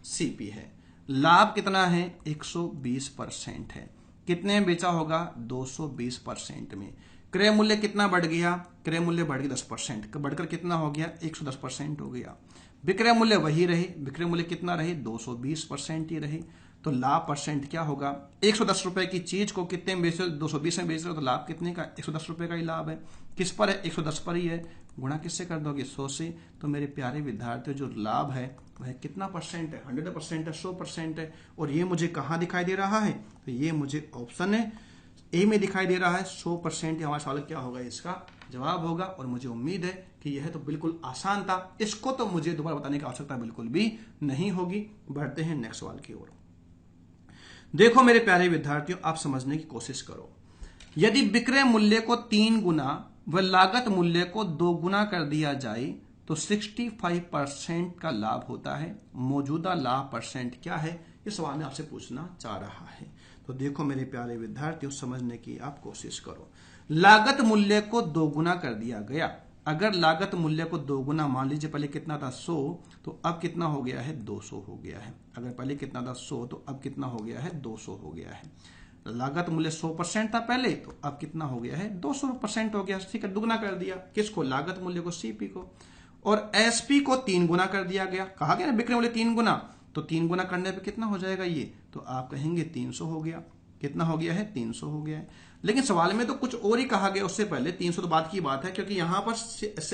सीपी है। लाभ कितना है, 120% है। कितने में बेचा होगा, 220% में। क्रय मूल्य कितना बढ़ गया, क्रय मूल्य बढ़ गया 10%, बढ़कर कितना हो गया, 110% हो गया। विक्रय मूल्य वही रहे, विक्रय मूल्य कितना रहे, 220% ही रहे। तो लाभ परसेंट क्या होगा, 110 रुपए की चीज को कितने में बेच रहे हो, 220 में बेच रहे हो, तो लाभ कितने का, 110 रुपए का ही लाभ है। किस पर है, 110 पर ही है। गुणा किससे कर दोगे, 100 से। तो मेरे प्यारे विद्यार्थियों, जो लाभ है वह कितना परसेंट है, 100% है, 100% है। और ये मुझे कहाँ दिखाई दे रहा है, तो ये मुझे ऑप्शन है ए में दिखाई दे रहा है। 100% हमारा सवाल क्या होगा, इसका जवाब होगा। और मुझे उम्मीद है कि यह तो बिल्कुल आसान था, इसको तो मुझे दोबारा बताने की आवश्यकता बिल्कुल भी नहीं होगी। बढ़ते हैं नेक्स्ट सवाल की ओर। देखो मेरे प्यारे विद्यार्थियों, आप समझने की कोशिश करो। यदि विक्रय मूल्य को 3 गुना व लागत मूल्य को 2 गुना कर दिया जाए, तो 65% का लाभ होता है। मौजूदा लाभ परसेंट क्या है, ये सवाल में आपसे पूछना चाह रहा है। तो देखो मेरे प्यारे विद्यार्थियों, समझने की आप कोशिश करो। लागत मूल्य को 2 गुना कर दिया गया। अगर लागत मूल्य को 2 गुना, मान लीजिए पहले कितना था 100, तो अब कितना हो गया है, 200 हो गया है। अगर पहले कितना था 100, तो अब कितना हो गया है, 200 हो गया है। लागत मूल्य 100% था पहले, तो अब कितना हो गया है, 200% हो गया। ठीक है, दुगना कर दिया। किसको, लागत मूल्य को, सीपी को। और एसपी को 3 गुना कर दिया गया। कहा गया ना विक्रय मूल्य 3 गुना, तो 3 गुना करने पे कितना हो जाएगा ये, तो आप कहेंगे 300 हो गया। कितना हो गया है, 300 हो गया है। लेकिन सवाल में तो कुछ और ही कहा गया उससे पहले। 300 तो बात की बात है, क्योंकि यहां पर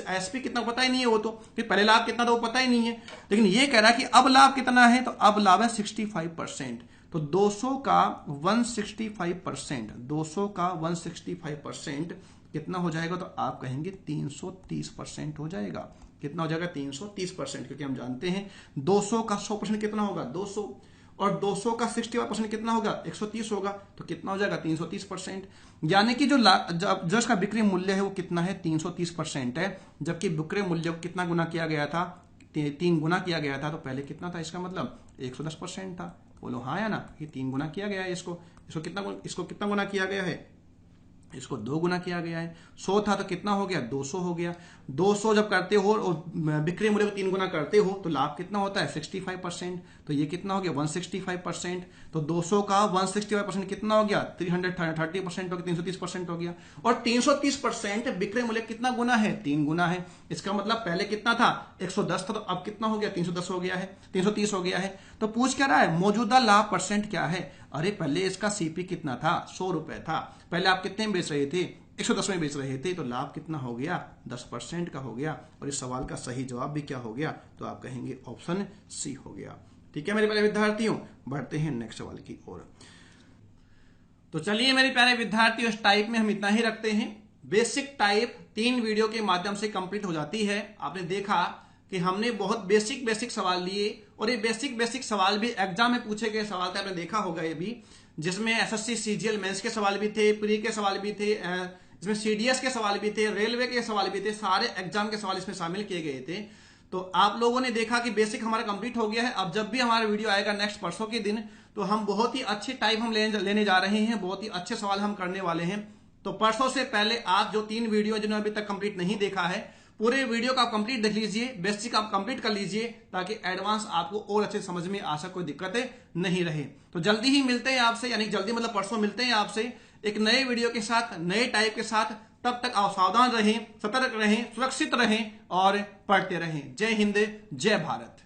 एसपी कितना पता ही नहीं है, वो तो फिर पहले लाभ कितना था वो पता ही नहीं है। लेकिन ये कह रहा है कि अब लाभ कितना है, तो अब लाभ है 65%। तो 200 का 165%, 200 का 165% कितना हो जाएगा, तो आप कहेंगे 330% हो जाएगा। कितना हो जाएगा 330%, क्योंकि हम जानते हैं 200 का 100% कितना होगा 200, और 200 का 65% कितना होगा 130 होगा, तो कितना हो जाएगा 330%। यानी कि जो जज का बिक्री मूल्य है वो कितना है 330% है, जबकि बिक्री मूल्य को कितना गुना किया गया था 3 गुना किया गया था, तो पहले कितना था, इसका मतलब 110% था। बोलो हाँ या ना, ये 3 गुना किया गया है, इसको कितना गुना किया गया है, इसको 2 गुना किया गया है। 100 था तो कितना हो गया 200 हो गया। 200 जब करते हो और बिक्री मूल्य को 3 गुना करते हो तो लाभ कितना होता है 65%, तो ये कितना हो गया 165%। तो 200 का 165% कितना हो गया 330% हो गया, 330% हो गया। और 330% बिक्री मूल्य कितना गुना है 3 गुना है। इसका मतलब पहले कितना था 110 था, तो अब कितना हो गया 310 हो गया है, 330 हो गया है। तो पूछ क्या रहा है मौजूदा लाभ परसेंट क्या है। अरे पहले इसका सीपी कितना था 100 रुपए था, पहले आप कितने में बेच रहे थे 110 में बेच रहे थे, तो लाभ कितना हो गया 10% का हो गया। और इस सवाल का सही जवाब भी क्या हो गया, तो आप कहेंगे ऑप्शन सी हो गया। ठीक है मेरे प्यारे विद्यार्थियों, बढ़ते हैं नेक्स्ट सवाल की ओर। तो चलिए मेरे प्यारे विद्यार्थियों, इस टाइप में हम इतना ही रखते हैं। बेसिक टाइप 3 वीडियो के माध्यम से कंप्लीट हो जाती है। आपने देखा कि हमने बहुत बेसिक सवाल लिए, और ये बेसिक सवाल भी एग्जाम में पूछे गए सवाल थे। आपने देखा होगा ये भी, जिसमें एसएससी सीजीएल मेंस के सवाल भी थे, प्री के सवाल भी थे, इसमें सीडीएस के सवाल भी थे, रेलवे के सवाल भी थे, सारे एग्जाम के सवाल इसमें शामिल किए गए थे। तो आप लोगों ने देखा कि बेसिक हमारा कंप्लीट हो गया है। अब जब भी हमारा वीडियो आएगा नेक्स्ट परसों के दिन, तो हम बहुत ही अच्छी टाइप हम लेने जा रहे हैं, बहुत ही अच्छे सवाल हम करने वाले हैं। तो परसों से पहले आप जो 3 वीडियो जिन्होंने अभी तक कंप्लीट नहीं देखा है, पूरे वीडियो का आप कंप्लीट देख लीजिए, बेसिक आप कंप्लीट कर लीजिए, ताकि एडवांस आपको और अच्छे समझ में आ सके, कोई दिक्कतें नहीं रहे। तो जल्दी ही मिलते हैं आपसे, यानी जल्दी मतलब परसों मिलते हैं आपसे एक नए वीडियो के साथ, नए टाइप के साथ। तब तक आप सावधान रहें, सतर्क रहें, सुरक्षित रहें और पढ़ते रहें। जय हिंद, जय भारत।